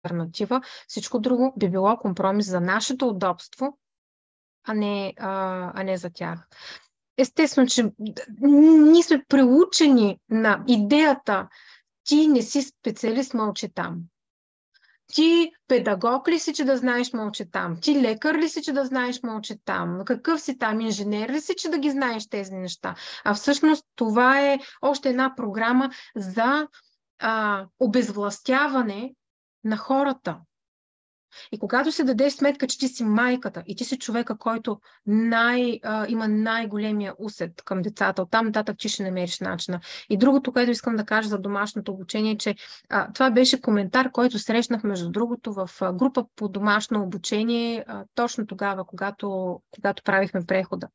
алтернатива. Всичко друго би било компромис за нашето удобство, а не за тях. Естествено, че ние сме приучени на идеята: ти не си специалист, мълчи там. Ти педагог ли си, че да знаеш, мълчи там? Ти лекар ли си, че да знаеш, мълчи там? Какъв си там? Инженер ли си, че да ги знаеш тези неща? А всъщност това е още една програма за обезвластяване на хората. И когато се дадеш сметка, че ти си майката и ти си човека, който има най-големия усет към децата, оттам нататък ти ще намериш начина. И другото, което искам да кажа за домашното обучение, че това беше коментар, който срещнах, между другото, в група по домашно обучение, точно тогава, когато правихме прехода.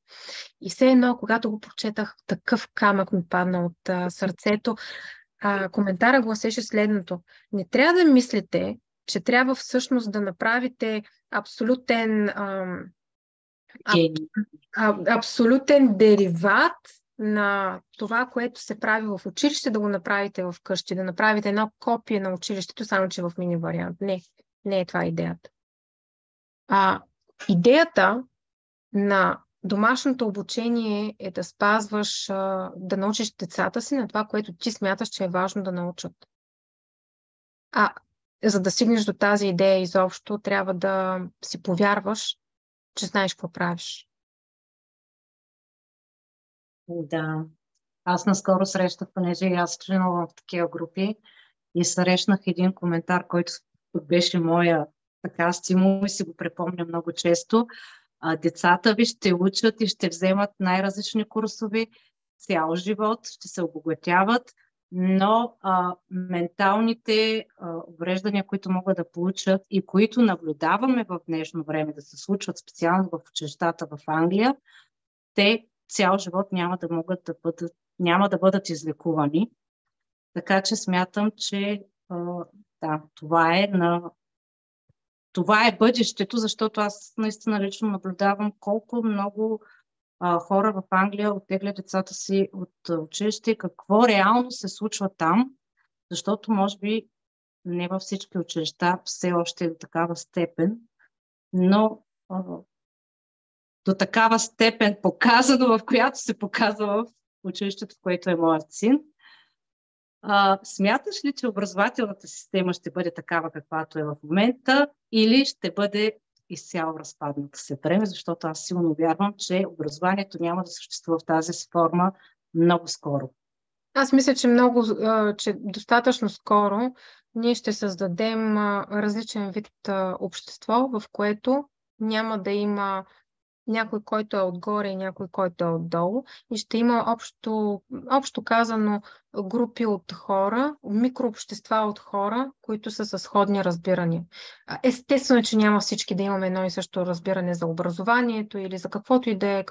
И все едно, когато го прочетах, такъв камък ми падна от сърцето. Коментара гласеше следното: не трябва да мислите, че трябва всъщност да направите абсолютен дериват на това, което се прави в училище, да го направите в къщи, да направите едно копие на училището, само че в мини вариант. Не е това идеята. Идеята на домашното обучение е да спазваш, да научиш децата си на това, което ти смяташ, че е важно да научат. За да стигнеш до тази идея изобщо, трябва да си повярваш, че знаеш какво правиш. Да. Аз наскоро срещах, понеже аз членувам в такива групи, и срещнах един коментар, който беше моя така стимул и си го припомня много често. Децата ви ще учат и ще вземат най-различни курсове цял живот, ще се обогатяват, но менталните увреждания, които могат да получат и които наблюдаваме в днешно време да се случват специално в училищата в Англия, те цял живот няма да бъдат излекувани. Така че смятам, че това е бъдещето, защото аз наистина лично наблюдавам колко много хора в Англия оттеглят децата си от училище, какво реално се случва там, защото може би не във всички училища все още е до такава степен, но до такава степен показано, в която се показва в училището, в което е моят син. Смяташ ли, че образователната система ще бъде такава, каквато е в момента, или ще бъде изцяло разпадната се време, защото аз силно вярвам, че образованието няма да съществува в тази си форма много скоро? Аз мисля, че достатъчно скоро ние ще създадем различен вид общество, в което няма да има някой, който е отгоре и някой, който е отдолу, и ще има общо казано групи от хора, микрообщества от хора, които са със сходни разбирания. Естествено, че няма всички да имаме едно и също разбиране за образованието или за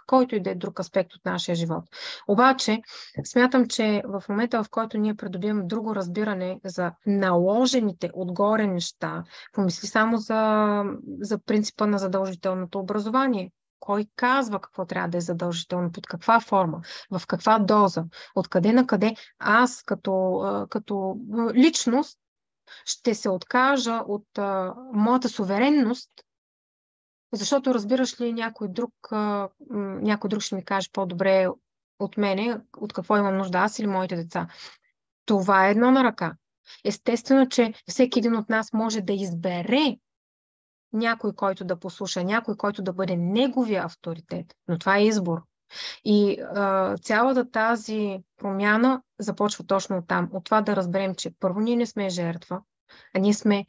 който и да е друг аспект от нашия живот. Обаче, смятам, че в момента, в който ние придобиваме друго разбиране за наложените отгоре неща, помисли само за принципа на задължителното образование. Кой казва какво трябва да е задължително, под каква форма, в каква доза, откъде на къде аз като личност ще се откажа от моята суверенност, защото, разбираш ли, някой друг ще ми каже по-добре от мене, от какво имам нужда аз или моите деца. Това е едно на ръка. Естествено, че всеки един от нас може да избере някой, който да послуша, някой, който да бъде неговия авторитет. Но това е избор. И цялата тази промяна започва точно оттам. От това да разберем, че първо ние не сме жертва, а ние сме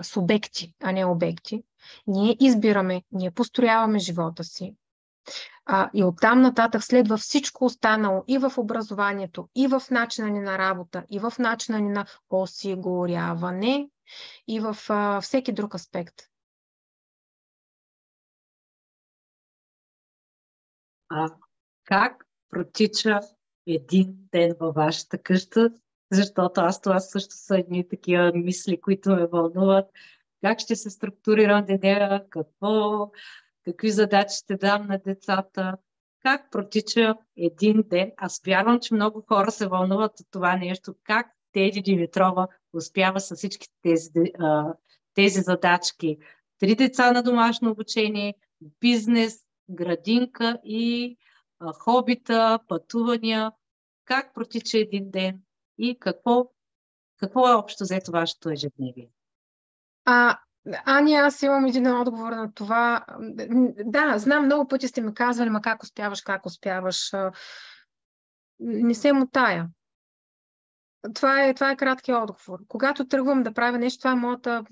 субекти, а не обекти. Ние избираме, ние построяваме живота си. И оттам нататък следва всичко останало и в образованието, и в начина ни на работа, и в начина ни на осигуряване, и в всеки друг аспект. Как протича един ден във вашата къща? Защото това също са едни такива мисли, които ме вълнуват. Как ще се структурирам деня? Какви задачи ще дам на децата? Как протича един ден? Аз вярвам, че много хора се вълнуват от това нещо. Как Теди Димитрова успява с всички тези задачки. 3 деца на домашно обучение, бизнес, градинка и хобита, пътувания. Как протича един ден и какво е общо взето вашето ежедневие? Ани, аз имам един отговор на това. Да, знам, много пъти сте ми казвали, ма как успяваш. Не се мотая. Това е краткият отговор. Когато тръгвам да правя нещо,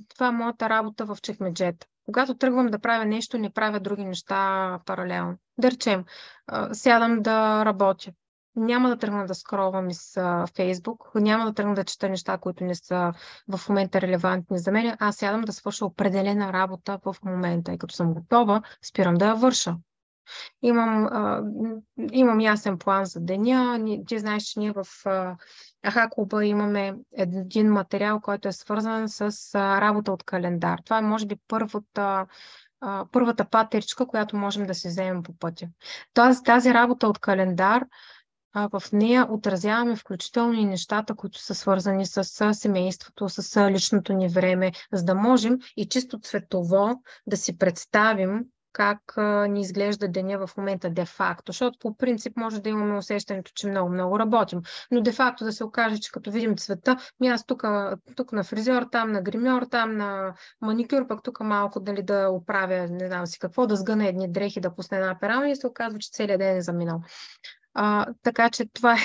това е моята работа в чекмеджета. Когато тръгвам да правя нещо, не правя други неща паралелно. Да речем, сядам да работя. Няма да тръгна да скролвам из Фейсбук, няма да тръгна да чета неща, които не са в момента релевантни за мен. Аз сядам да свърша определена работа в момента и като съм готова, спирам да я върша. Имам ясен план за деня. Ти знаеш, че ние в АХА клуба имаме един материал, който е свързан с работа от календар. Това е, може би, първата патеричка, която можем да си вземем по пътя. Тази работа от календар, в нея отразяваме включително и нещата, които са свързани с семейството, с личното ни време, за да можем и чисто цветово да си представим как ни изглежда деня в момента де-факто, защото по принцип може да имаме усещането, че много работим, но де-факто да се окаже, че като видим цвета, аз тук на фризьор, там на гримьор, там на маникюр, пък тук малко дали да оправя, не знам си какво, да сгъна едни дрехи, да пусна една пералня и се оказва, че целият ден е заминал. Така че това е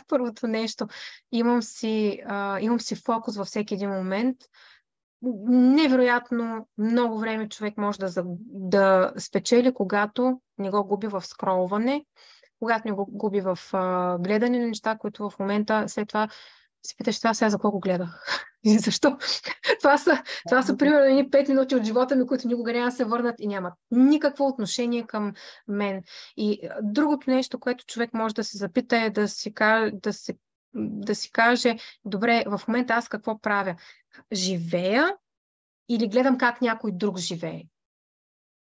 първото нещо. Имам си фокус във всеки един момент. Невероятно много време човек може да спечели, когато не го губи в скролване, когато не го губи в гледане на неща, които в момента след това се питаш, това сега за колко гледах. И защо? Това са примерно едни 5 минути от живота ми, които никога няма да се върнат и нямат никакво отношение към мен. И другото нещо, което човек може да се запита е да си каже, добре, в момента аз какво правя? Живея или гледам как някой друг живее?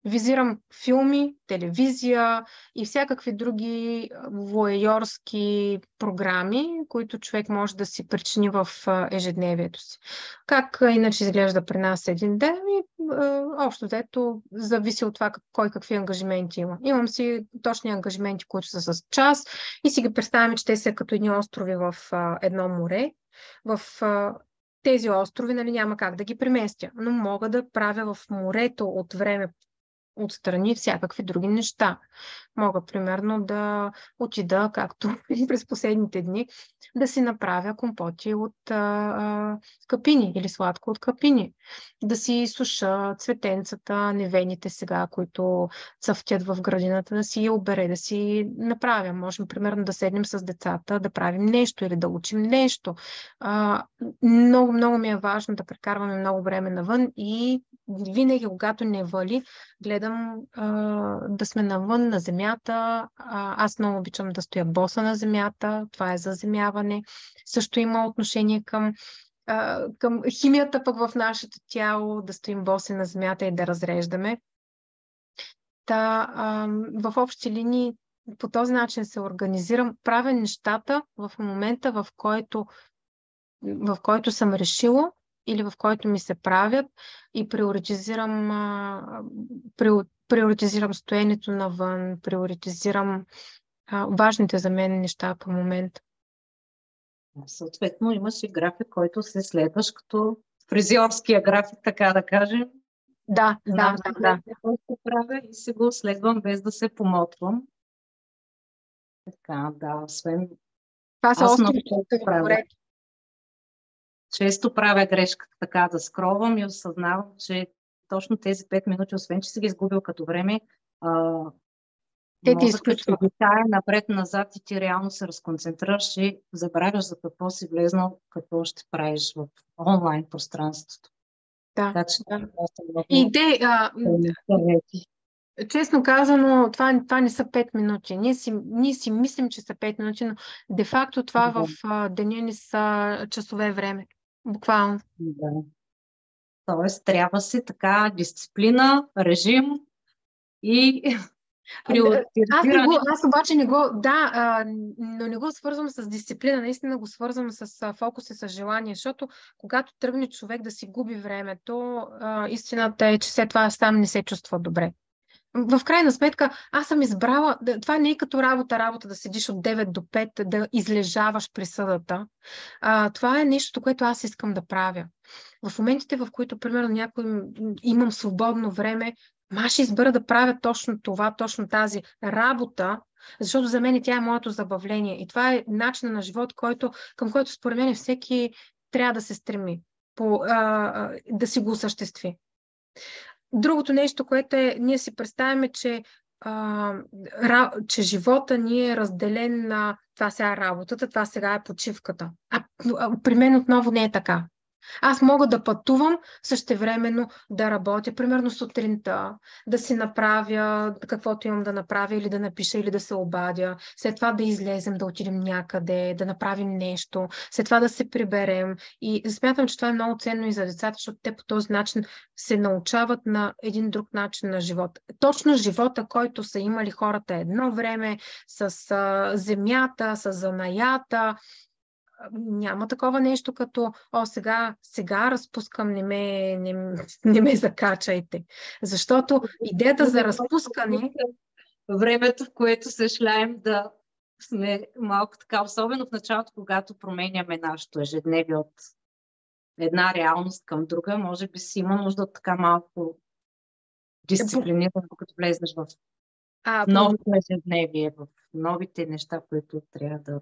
Визирам филми, телевизия и всякакви други воайорски програми, които човек може да си причини в ежедневието си. Как иначе изглежда при нас един ден и общо взето зависи от това кой какви ангажименти има. Имам си точни ангажименти, които са с час и си ги представяме, че те са като едни острови в едно море. В тези острови, нали, няма как да ги преместя, но мога да правя в морето от време отстрани всякакви други неща. Мога, примерно, да отида, както през последните дни, да си направя компоти от капини или сладко от капини. Да си суша цветенцата, невените сега, които цъфтят в градината, да си я обере, да си направя. Можем, примерно, да седнем с децата, да правим нещо или да учим нещо. Много ми е важно да прекарваме много време навън и винаги, когато не вали, гледам да сме навън, на земята. Аз много обичам да стоя боса на земята. Това е заземяване. Също има отношение към химията пък в нашето тяло, да стоим боси на земята и да разреждаме. В общи линии по този начин се организирам. Правя нещата в момента, в който съм решила или в който ми се правят и приоритизирам стоенето навън, приоритизирам важните за мен неща по момента. Съответно, имаш и график, който се следваш като фризьорския график, така да кажем. Да. Какво ще правя и се го следвам без да се помотвам. Така, да, освен... Това са островите често правя грешката така да скролвам и осъзнавам, че точно тези 5 минути, освен че си ги изгубил като време, те ти мозъкът изключват. ти витае напред-назад и ти реално се разконцентрираш и забравяш за какво си влезнал, какво ще правиш в онлайн пространството. Да. Така че И честно казано, това не са 5 минути. Ние си мислим, че са 5 минути, но де-факто това в деня ни са часове време. Буквално. Да. Тоест, трябва си така дисциплина, режим и Аз обаче не го, но не го свързвам с дисциплина, наистина го свързвам с фокус и с желание, защото когато тръгне човек да си губи времето, истината е, че след това сам не се чувства добре. В крайна сметка, аз съм избрала, това не е като работа да седиш от 9 до 5, да излежаваш присъдата. Това е нещо, което аз искам да правя. В моментите, в които, примерно, имам свободно време, аз ще избера да правя точно това, точно тази работа, защото за мен тя е моето забавление. И това е начин на живот, към който според мен всеки трябва да се стреми, да си го осъществи. Другото нещо, което ние си представяме, че живота ни е разделен на това сега е работата, това сега е почивката. При мен отново не е така. Аз мога да пътувам, същевременно да работя, примерно сутринта, да си направя каквото имам да направя или да напиша, или да се обадя, след това да излезем, да отидем някъде, да направим нещо, след това да се приберем. И смятам, че това е много ценно и за децата, защото те по този начин се научават на един друг начин на живот. Точно живота, който са имали хората едно време, с земята, с занаята. Няма такова нещо като сега разпускам, не ме закачайте. Защото идеята за разпускане... Времето, в което се шляем да сме малко така, особено в началото, когато променяме нашето ежедневие от една реалност към друга, може би си има нужда от така малко дисциплинирано, като влезнеш в новото ежедневие, в новите неща, които трябва да...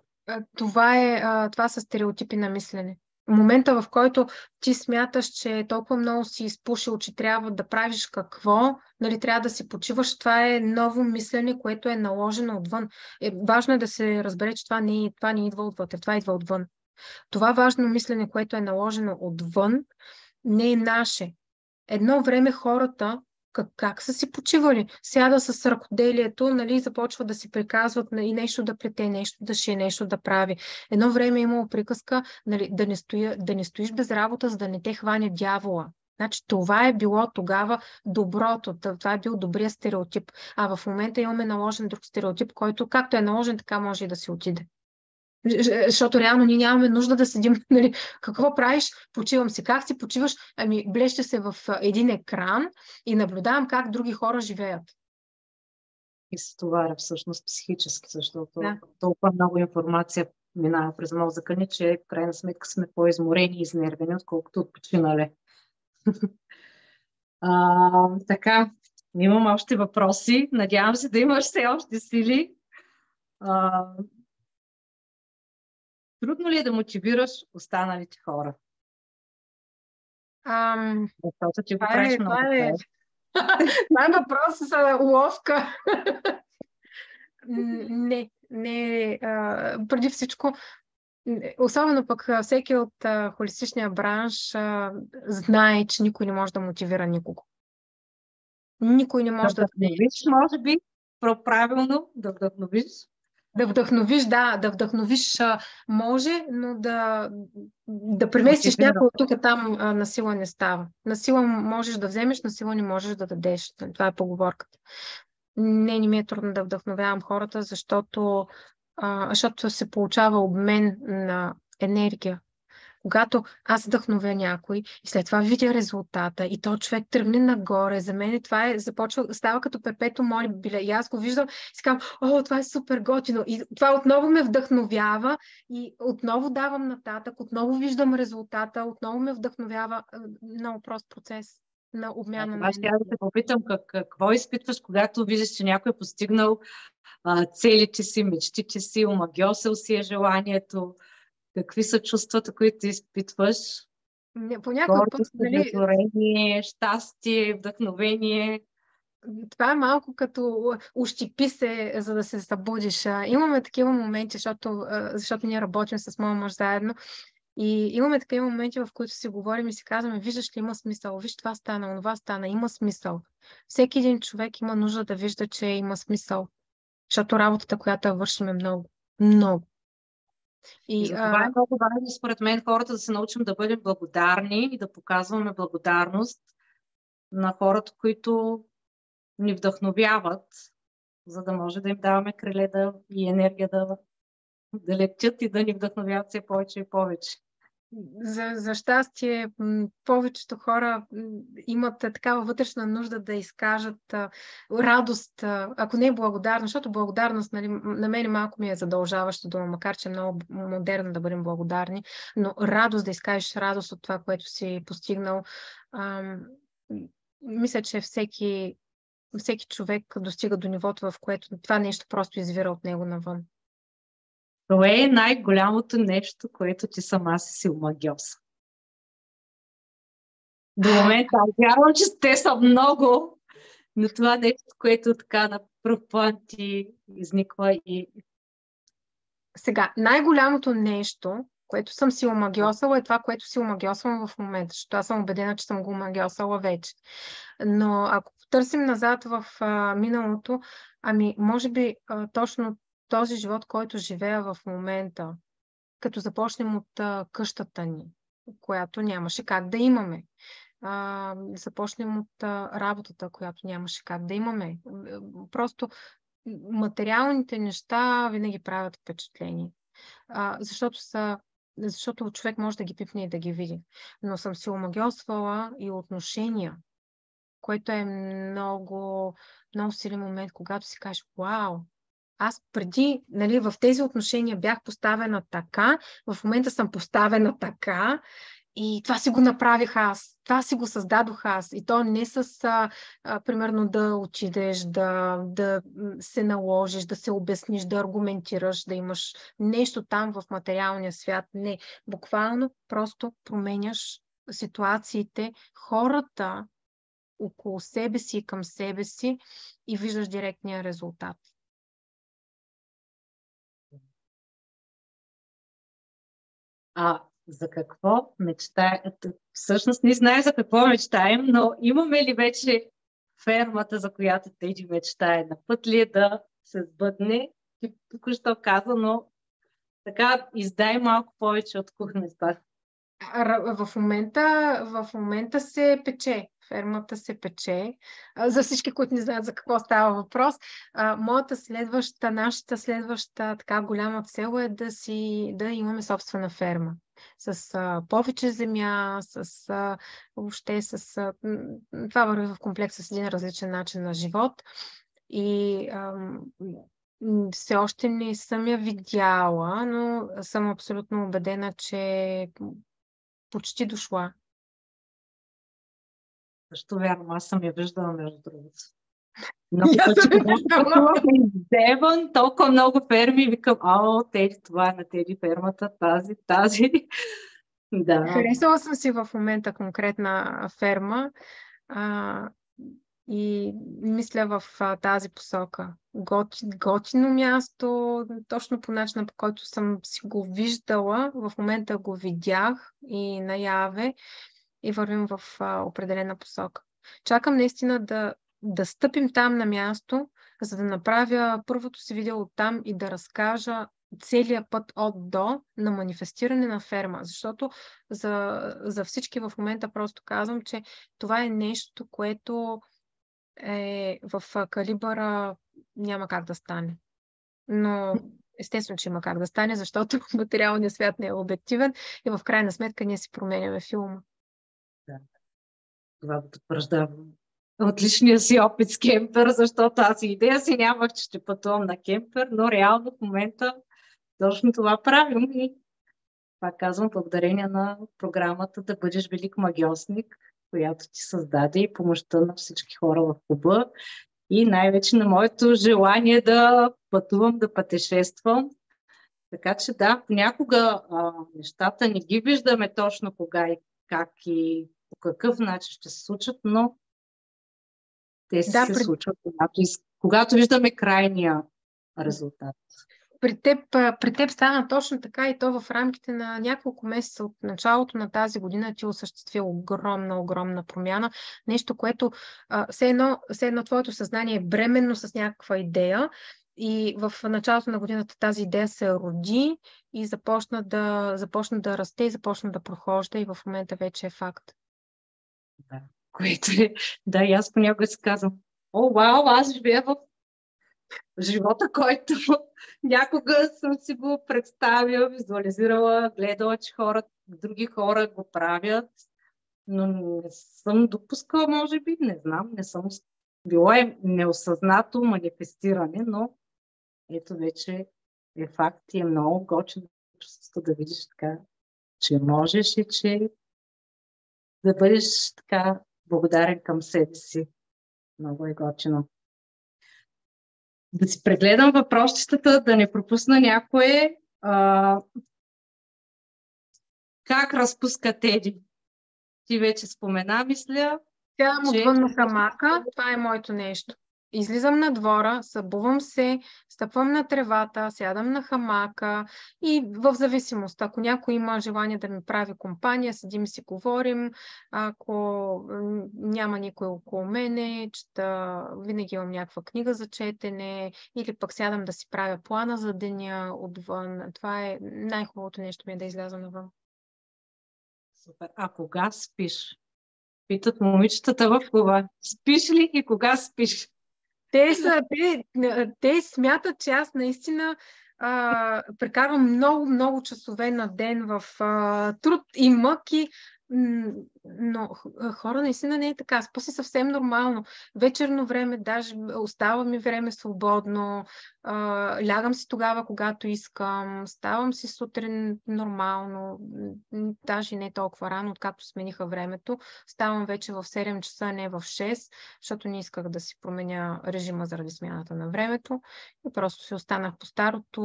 Това са стереотипи на мислене. В момента, в който ти смяташ, че толкова много си изпушил, че трябва да правиш какво, нали, трябва да си почиваш, това е ново мислене, което е наложено отвън. Важно е да се разбере, че това не идва отвътре, това идва отвън. Това важно мислене, което е наложено отвън, не е наше. Едно време хората как са си почивали? Сяда с ръкоделието, нали, започва да си приказват и нещо да плете, нещо да шие, нещо да прави. Едно време е имало приказка, нали, да не стоиш без работа, за да не те хване дявола. Значи това е било тогава доброто, това е бил добрият стереотип. А в момента имаме наложен друг стереотип, който както е наложен, така може и да си отиде. Защото реално ние нямаме нужда да седим, нали, какво правиш, почивам си. Как си почиваш? Блеща се в един екран и наблюдавам как други хора живеят. И се товаря всъщност психически, защото толкова много информация минава през мозъка ни, че в крайна сметка сме по-изморени и изнервени, отколкото отпочинали. Така, имам още въпроси. Надявам се да имаш все още сили. Трудно ли е да мотивираш останалите хора? Защото ти го правиш много. Това е въпрос за уловка. Не. Преди всичко, особено пък всеки от холистичния бранш знае, че никой не може да мотивира никого. Никой не може да вдъхновиш, може би, правилно да вдъхновиш. Да вдъхновиш може, но да преместиш някой тук там насила не става. Насила можеш да вземеш, насила не можеш да дадеш. Това е поговорката. Не ми е трудно да вдъхновявам хората, защото се получава обмен на енергия. Когато аз вдъхновя някой и след това видя резултата и то човек тръгне нагоре, за мен това става като перпето мобиле. И аз го виждам и си казвам, това е супер готино. И това отново ме вдъхновява и отново давам нататък, отново виждам резултата, отново ме вдъхновява. Много прост процес на обмяна. Аз ще да те попитам какво изпитваш, когато виждаш, че някой е постигнал целите си, мечтите си, омагьосал си е желанието. Какви са чувствата, които изпитваш? По някой път, удовлетворение, щастие, вдъхновение. Това е малко като ущипи се, за да се събудиш. Имаме такива моменти, защото ние работим с моя мъж заедно. И имаме такива моменти, в които си говорим и си казваме, виждаш ли, има смисъл, виж това стана, онова стана, има смисъл. Всеки един човек има нужда да вижда, че има смисъл. Защото работата, която вършим, е много. Много. И това е много важно, според мен, хората да се научим да бъдем благодарни и да показваме благодарност на хората, които ни вдъхновяват за да може да им даваме криле и енергия да летят и да ни вдъхновяват все повече и повече. За щастие, повечето хора имат такава вътрешна нужда да изкажат радост, ако не е благодарност, защото благодарност, нали, на мен малко ми е задължаваща дума, макар че е много модерно да бъдем благодарни, но радост, да изкажеш радост от това, което си постигнал. Мисля, че всеки човек достига до нивото, в което това нещо просто извира от него навън. Това е най-голямото нещо, което ти сама си омагьоса. До момента вярвам, че те са много, но това нещо, което така на пръв план ти изниква и... Сега, най-голямото нещо, което съм си омагьосала, е това, което си омагьосвам в момента, защото аз съм убедена, че съм го омагьосала вече. Но ако търсим назад в миналото, може би точно този живот, който живея в момента, като започнем от къщата ни, която нямаше как да имаме. Започнем от работата, която нямаше как да имаме. Просто материалните неща винаги правят впечатление. Защото човек може да ги пипне и да ги види. Но съм си омагьосвала и отношения, което е много, много силен момент, когато си кажеш, вау, аз преди, нали, в тези отношения бях поставена така, в момента съм поставена така и това си го направих аз, това си го създадох аз. И то не с, примерно, да отидеш, да се наложиш, да се обясниш, да аргументираш, да имаш нещо там в материалния свят. Не, буквално просто променяш ситуациите, хората около себе си и към себе си и виждаш директния резултат. За какво мечтаете? Всъщност не знае за какво мечтаем, но имаме ли вече фермата, за която Теди мечтае? На път ли е да се сбъдне? Ти току-що каза, но така издай малко повече от кухнята. В момента се пече. Фермата се пече. За всички, които не знаят за какво става въпрос, нашата следваща така голяма цел е да имаме собствена ферма. С повече земя, въобще това върви в комплекс с един различен начин на живот. И все още не съм я видяла, но съм абсолютно убедена, че почти дошла. Също вярвам, аз съм я виждала между другото. Много пъти, когато пътувах из Девън, толкова много ферми, викам, Теди, това е на Теди фермата, тази. Да. Харесала съм си в момента конкретна ферма и мисля в тази посока. Готино място, точно по начина, по който съм си го виждала, в момента го видях и наяве и вървим в определена посока. Чакам наистина да стъпим там на място, за да направя първото си видео оттам и да разкажа целият път от до на манифестиране на ферма. Защото за всички в момента просто казвам, че това е нещо, което е в калибъра няма как да стане. Но естествено, че има как да стане, защото материалният свят не е обективен и в крайна сметка ние си променяме филма. Да. Това го потвърждавам от личния си опит с кемпер, защото аз идея си нямах, че ще пътувам на кемпер, но реално в момента точно това правим и пак казвам, благодарение на програмата Да бъдеш велик магиосник, която ти създаде и помощта на всички хора в клуба и най-вече на моето желание да пътувам, да пътешествам. Така че да, понякога нещата не ги виждаме точно кога и как и по какъв начин ще се случат, но те се случват, когато виждаме крайния резултат. При теб стана точно така и то в рамките на няколко месеца от началото на тази година ти осъществи огромна промяна. Нещо, което все едно твоето съзнание е бременно с някаква идея и в началото на годината тази идея се роди и започна да расте и започна да прохожда и в момента вече е факт. Да, което е, да, и аз понякога си казвам, вау, аз живея в живота, който някога съм си го представила, визуализирала, гледала, че други хора го правят, но не съм допускала, може би, не знам, не съм. Било е неосъзнато манифестиране, но ето вече е факт и е много готино чувството да видиш така, че можеш и че да бъдеш така благодарен към себе си. Много е готино. Да си прегледам въпросчетата, да не пропусна някое. Как разпуска Теди? Ти вече спомена, мисля. Сядам отвън на хамака, това е моето нещо. Излизам на двора, събувам се, стъпвам на тревата, сядам на хамака и в зависимост, ако някой има желание да ми прави компания, седим и си говорим, ако няма никой около мене, чета, винаги имам някаква книга за четене или пък сядам да си правя плана за деня отвън. Това е най-хубавото нещо ми е да изляза навън. Супер. А кога спиш? Питат момичетата в клуба. Спиш ли и кога спиш? Те смятат, че аз наистина прекарвам много часове на ден в труд и мъки, но хора наистина не е така. Спа си съвсем нормално. Вечерно време, даже остава ми време свободно, лягам си тогава, когато искам, ставам си сутрин нормално, даже не толкова рано, откакто смениха времето. Ставам вече в 7 часа, не в 6, защото не исках да си променя режима заради смяната на времето. И просто си останах по старото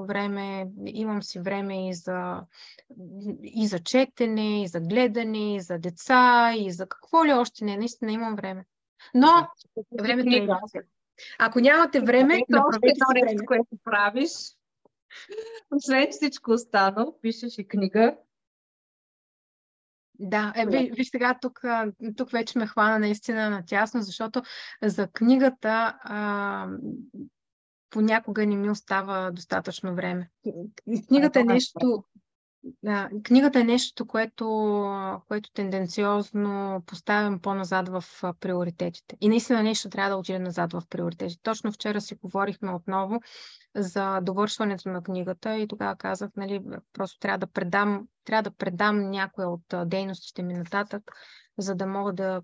време. Имам си време и за четене, и за гледане, и за деца, и за какво ли още не. Наистина имам време. Но времето е. Ако нямате време, направете си време. Което правиш, освен всичко останало, пишеш и книга. Да, виж сега, тук вече ме хвана наистина натясно, защото за книгата понякога не ми остава достатъчно време. Книгата е нещо... Книгата е нещо, което тенденциозно поставям по-назад в приоритетите. И наистина нещо трябва да отиде назад в приоритетите. Точно вчера си говорихме отново за довършването на книгата и тогава казах, нали, просто трябва да предам някоя от дейностите ми нататък, за да мога да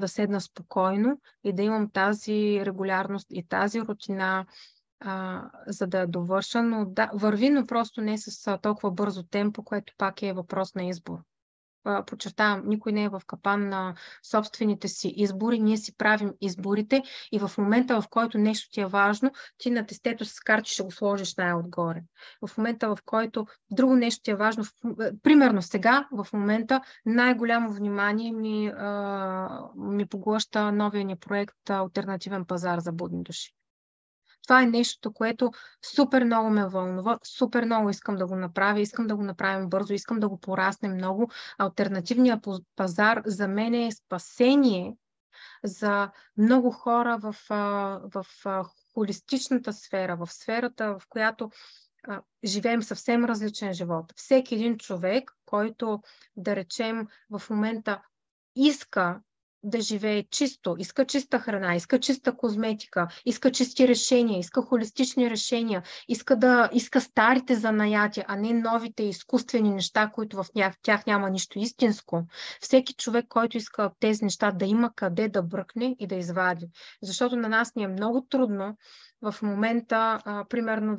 седна спокойно и да имам тази регулярност и тази рутина, за да довърша, но да, върви, но просто не с толкова бързо темпо, което пак е въпрос на избор. Подчертавам, никой не е в капан на собствените си избори, ние си правим изборите и в момента, в който нещо ти е важно, ти на тестето с карти ще го сложиш най-отгоре. В момента, в който друго нещо ти е важно, примерно сега, в момента, най-голямо внимание ми поглъща новия ни проект "Алтернативен пазар за будни души". Това е нещо, което супер много ме вълнува, супер много искам да го направя, искам да го направим бързо, искам да го пораснем много. Алтернативният пазар за мен е спасение за много хора в холистичната сфера, в сферата, в която живеем съвсем различен живот. Всеки един човек, който, да речем, в момента иска да живее чисто, иска чиста храна, иска чиста козметика, иска чисти решения, иска холистични решения, иска старите занаяти, а не новите изкуствени неща, които в тях няма нищо истинско. Всеки човек, който иска тези неща да има къде да бръкне и да извади. Защото на нас ни е много трудно в момента, примерно,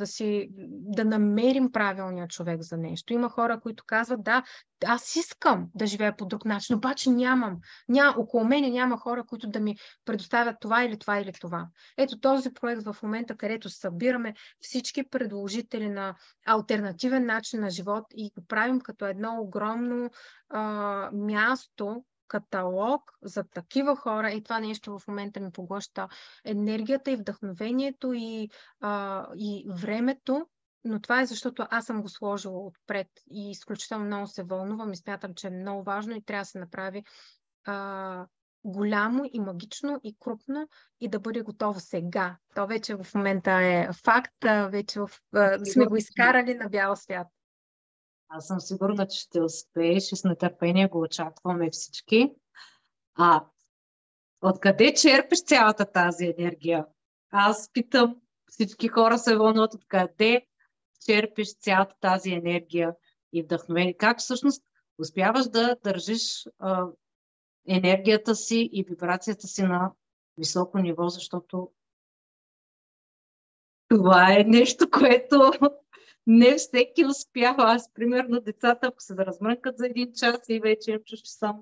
да намерим правилния човек за нещо. Има хора, които казват, да, аз искам да живея по друг начин, обаче около мене няма хора, които да ми предоставят това или това или това. Ето този проект в момента, където събираме всички предложители на алтернативен начин на живот и го правим като едно огромно място, каталог за такива хора, и това нещо в момента ми поглъща енергията и вдъхновението и времето, но това е защото аз съм го сложила отпред и изключително много се вълнувам и смятам, че е много важно и трябва да се направи голямо и магично и крупно и да бъде готово сега. То вече в момента е факт, вече сме го изкарали на бял свят. Аз съм сигурна, че ще успееш и с нетърпение го очакваме всички. Откъде черпиш цялата тази енергия? Аз питам, всички хора се вълнуват откъде черпиш цялата тази енергия и вдъхновение. Как всъщност успяваш да държиш енергията си и вибрацията си на високо ниво, защото това е нещо, което не всеки успява. Аз, примерно, децата, ако се размрънкат за 1 час и вече им чуш, че съм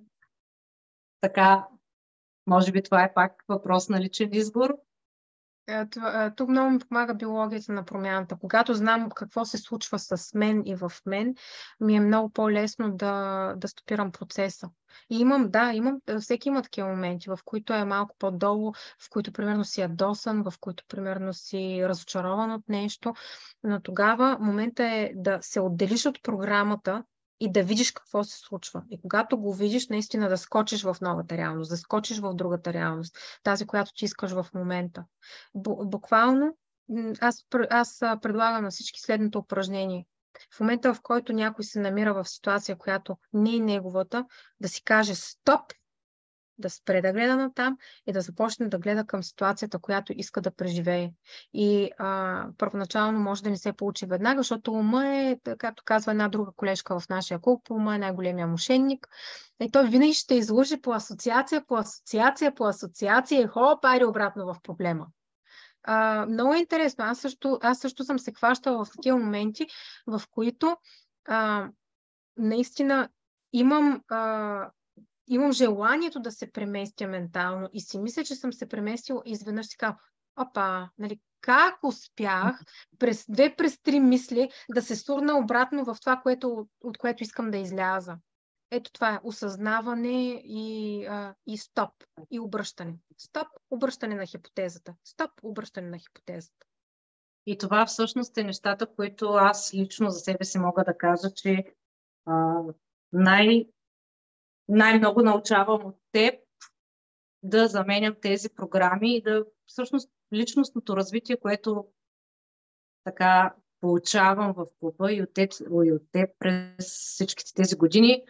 така, може би това е пак въпрос на личен избор. Тук много ми помага биологията на промяната. Когато знам какво се случва с мен и в мен, ми е много по-лесно да стопирам процеса. И всеки има такива моменти, в които е малко по-долу, в които примерно си ядосан, в които примерно си разочарован от нещо. Но тогава момента е да се отделиш от програмата и да видиш какво се случва. И когато го видиш, наистина да скочиш в новата реалност, да скочиш в другата реалност, тази, която ти искаш в момента. Буквално, аз предлагам на всички следното упражнение. В момента, в който някой се намира в ситуация, която не е неговата, да си каже стоп, да спре да гледа натам и да започне да гледа към ситуацията, която иска да преживее. И първоначално може да не се получи веднага, защото ума е, както казва една друга колежка в нашия клуб, ума е най-големия мошенник. И той винаги ще излъже по асоциация и пари обратно в проблема. Много е интересно. Аз също съм се хващала в такива моменти, в които наистина имам желанието да се преместя ментално и си мисля, че съм се преместила и изведнъж си казвам, нали, как успях през 3 мисли да се сурна обратно в това, от което искам да изляза. Ето това е осъзнаване и стоп, и обръщане. Стоп, обръщане на хипотезата. Стоп, обръщане на хипотезата. И това всъщност е нещата, които аз лично за себе си мога да кажа, че най-много научавам от теб да заменям тези програми и да всъщност личностното развитие, което така получавам в клуба и от теб през всичките тези години.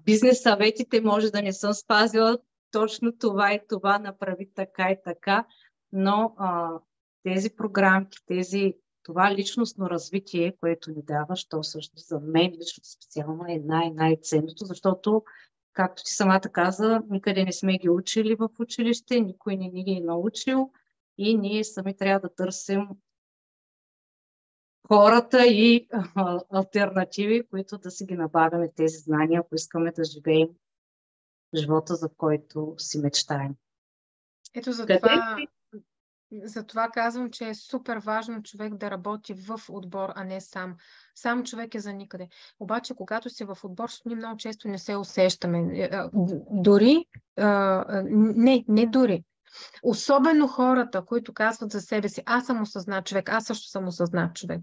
Бизнес съветите може да не съм спазила точно това и това, направи така и така, но тези програмки, това личностно развитие, което ни даваш, то всъщност за мен лично специално е най-ценното, защото, както ти самата каза, никъде не сме ги учили в училище, никой не ни ги е научил и ние сами трябва да търсим хората и алтернативи, които да си ги набавяме тези знания, ако искаме да живеем живота, за който си мечтаем. Ето за това казвам, че е супер важно човек да работи в отбор, а не сам. Сам човек е за никъде. Обаче, когато си в отбор, ние много често не се усещаме. Не дори. Особено хората, които казват за себе си, аз съм осъзнат човек, аз също съм осъзнат човек.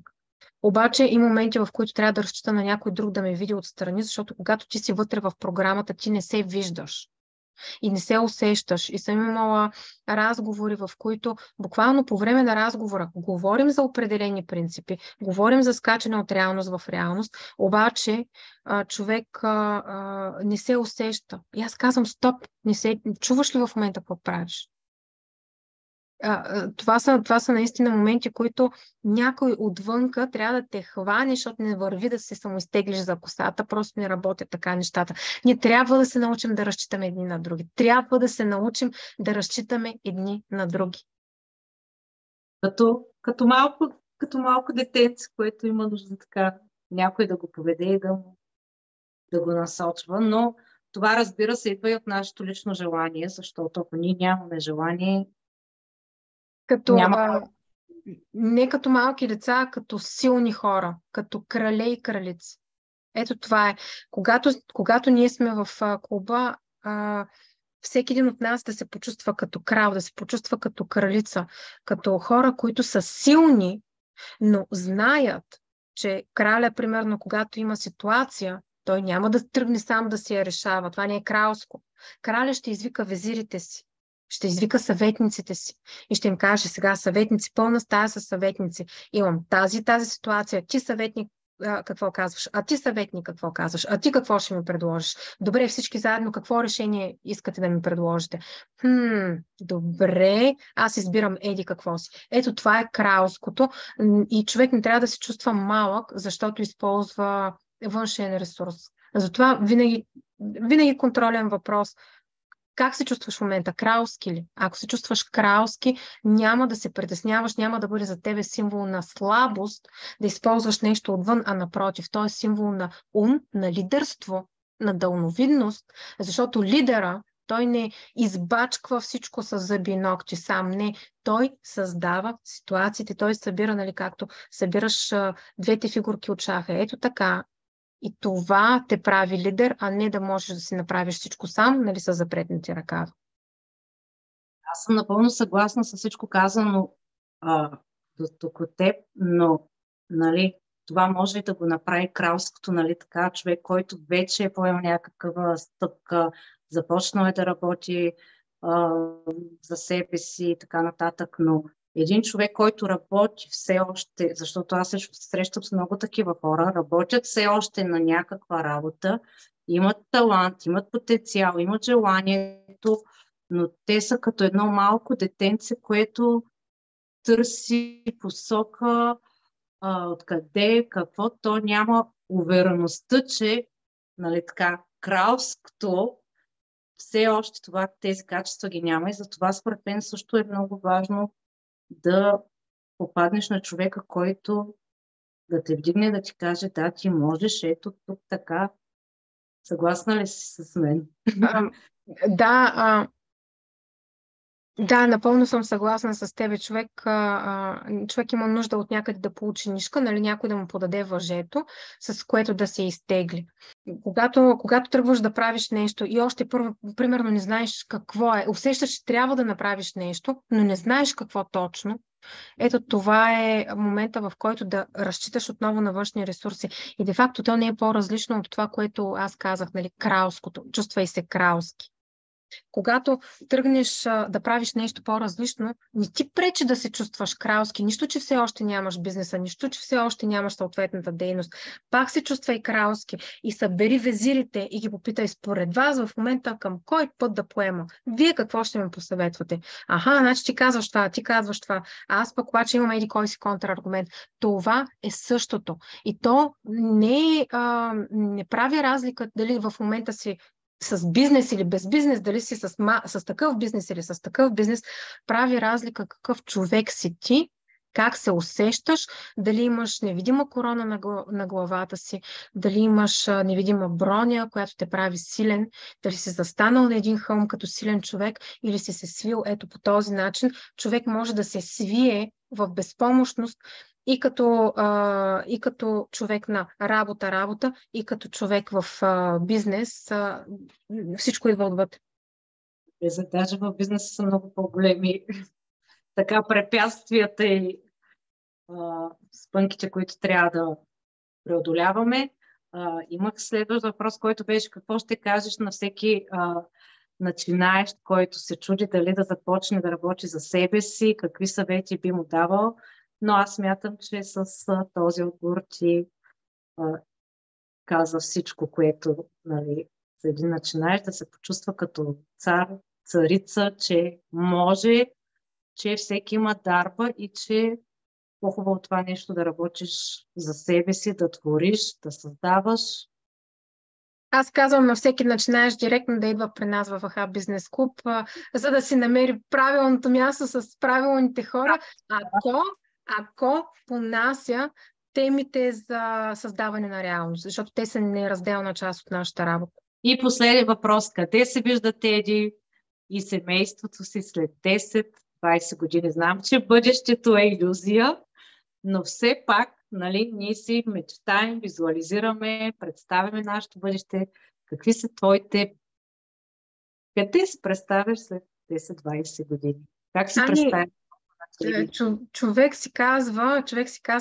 Обаче има моменти, в които трябва да разчита на някой друг да ме види отстрани, защото когато ти си вътре в програмата, ти не се виждаш и не се усещаш. И съм имала разговори, в които буквално по време на разговора говорим за определени принципи, говорим за скачане от реалност в реалност, обаче човек не се усеща. И аз казвам, стоп, чуваш ли в момента какво правиш? Това са наистина моменти, които някой отвънка трябва да те хване, защото не върви да се самоизтеглиш за косата, просто не работят така нещата. Ние трябва да се научим да разчитаме едни на други. Трябва да се научим да разчитаме едни на други. Като малко детенце, което има нужда така някой да го поведе и да го насочва, но това, разбира се, идва и от нашето лично желание, защото ако ние нямаме желание, не като малки деца, а като силни хора, като крале и кралици. Ето това е. Когато ние сме в клуба, всеки един от нас да се почувства като крал, да се почувства като кралица, като хора, които са силни, но знаят, че краля, примерно, когато има ситуация, той няма да тръгне сам да си я решава. Това не е кралско. Краля ще извика везирите си. Ще извика съветниците си и ще им каже: сега съветници, пълна стая с съветници. Имам тази ситуация, ти съветник, какво казваш? А ти съветник какво казваш? А ти какво ще ми предложиш? Добре, всички заедно какво решение искате да ми предложите? Добре, аз избирам еди какво си. Ето това е кралското и човек не трябва да се чувства малък, защото използва външен ресурс. Затова винаги контролен въпрос. Как се чувстваш в момента? Кралски ли? Ако се чувстваш кралски, няма да се притесняваш, няма да бъде за тебе символ на слабост да използваш нещо отвън, а напротив, то е символ на ум, на лидерство, на дълновидност, защото лидера, той не избачква всичко с зъби и ногти сам, не. Той създава ситуациите, той събира, нали, както събираш двете фигурки от шаха. Ето така. И това те прави лидер, а не да можеш да си направиш всичко сам, нали, с запретнати ръкави. Аз съм напълно съгласна с всичко казано до тук от теб, но нали, това може да го направи кралското, нали, така, човек, който вече е поел някаква стъпка, започнал е да работи за себе си и така нататък, но един човек, който работи все още, защото аз се срещам с много такива хора, работят все още на някаква работа, имат талант, имат потенциал, имат желанието, но те са като едно малко детенце, което търси посока откъде, какво, то няма увереността, че нали, така, кралското все още това, тези качества ги няма и затова според мен също е много важно да попаднеш на човека, който да те вдигне, да ти каже, да, ти можеш, ето тук така. Съгласна ли си с мен? Да, напълно съм съгласна с тебе. Човек има нужда от някъде да получи нишка, нали, някой да му подаде въжето, с което да се изтегли. Когато тръгваш да правиш нещо и още първо, примерно, не знаеш какво е, усещаш, че трябва да направиш нещо, но не знаеш какво точно, ето това е момента, в който да разчиташ отново на външни ресурси. И де-факто то не е по-различно от това, което аз казах, нали, кралското. Чувствай се кралски. Когато тръгнеш да правиш нещо по-различно, не ти пречи да се чувстваш кралски. Нищо, че все още нямаш бизнеса, нищо, че все още нямаш съответната дейност. Пак се чувствай кралски и събери везирите и ги попитай според вас в момента към кой път да поема. Вие какво ще ме посъветвате? Значи ти казваш това, ти казваш това. Аз пък обаче имам еди кой си контраргумент. Това е същото. И то не прави разлика дали в момента си с бизнес или без бизнес, дали си с такъв бизнес или с такъв бизнес, прави разлика какъв човек си ти, как се усещаш, дали имаш невидима корона на главата си, дали имаш невидима броня, която те прави силен, дали си застанал на един хълм като силен човек или си се свил ето по този начин. Човек може да се свие в безпомощност и като човек на работа, и като човек в бизнес, всичко идва отвътре. Даже в бизнеса са много по-големи така препятствията и спънките, които трябва да преодоляваме. Имах следващ въпрос, който беше какво ще кажеш на всеки начинаещ, който се чуди дали да започне да работи за себе си, какви съвети би му давал. Но аз смятам, че с този отговор ти каза всичко, което нали, за един начинаещ да се почувства като цар, царица, че може, че всеки има дарба и че по-хубаво това нещо да работиш за себе си, да твориш, да създаваш. Аз казвам на всеки начинаеш директно да идва при нас в АХА Бизнес Клуб, за да си намери правилното място с правилните хора, ако понася темите за създаване на реалност, защото те са неразделна част от нашата работа. И последен въпрос, къде се виждат Еди и семейството си след 10-20 години? Знам, че бъдещето е илюзия, но все пак нали, ние си мечтаем, визуализираме, представяме нашето бъдеще. Какви са твоите... Къде се представяш след 10-20 години? Как си представяш? Човек си казва,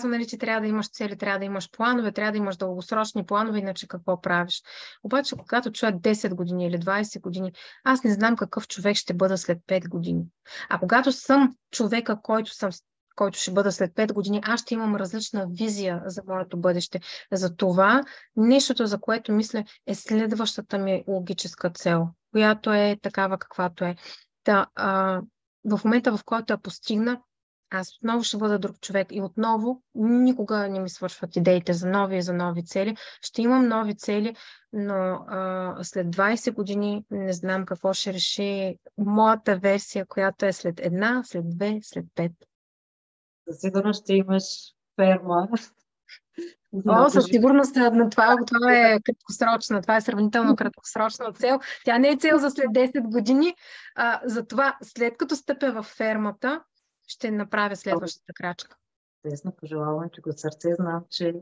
нали, че трябва да имаш цели, трябва да имаш планове, трябва да имаш дългосрочни планове, иначе какво правиш. Обаче, когато чуя 10 години или 20 години, аз не знам какъв човек ще бъда след 5 години. А когато съм човека, който съм който ще бъда след 5 години, аз ще имам различна визия за моето бъдеще. Затова нещото, за което мисля, е следващата ми логическа цел, която е такава каквато е. В момента, в който я постигна, аз отново ще бъда друг човек и отново никога не ми свършват идеите за нови цели. Ще имам нови цели, но след 20 години не знам какво ще реши моята версия, която е след 1, след 2, след 5. Със сигурност ще имаш ферма. Със сигурност това е краткосрочна, това е сравнително краткосрочна цел. Тя не е цел за след 10 години. Затова след като стъпя във фермата, ще направя следващата крачка. Тесно пожелавам ти го от сърце. Знам, че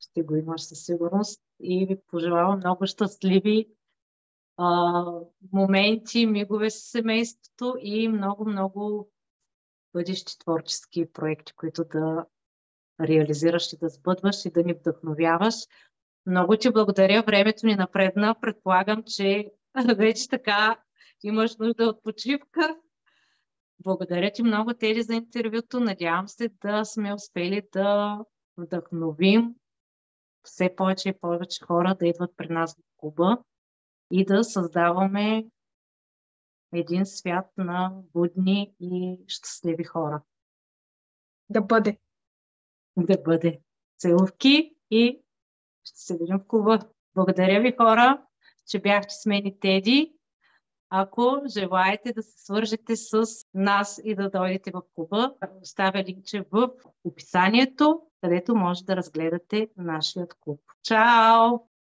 ще го имаш със сигурност и ви пожелавам много щастливи моменти, мигове с семейството и много бъдещи творчески проекти, които да реализираш и да сбъдваш и да ни вдъхновяваш. Много ти благодаря. Времето ни напредна. Предполагам, че вече така имаш нужда от почивка. Благодаря ти много, Теди, за интервюто. Надявам се да сме успели да вдъхновим все повече и повече хора да идват при нас в клуба и да създаваме един свят на будни и щастливи хора. Да бъде. Да бъде. Целувки и ще се видим в клуба. Благодаря ви, хора, че бяхте с мен и Теди. Ако желаете да се свържете с нас и да дойдете в клуба, оставя линкче в описанието, където може да разгледате нашият клуб. Чао!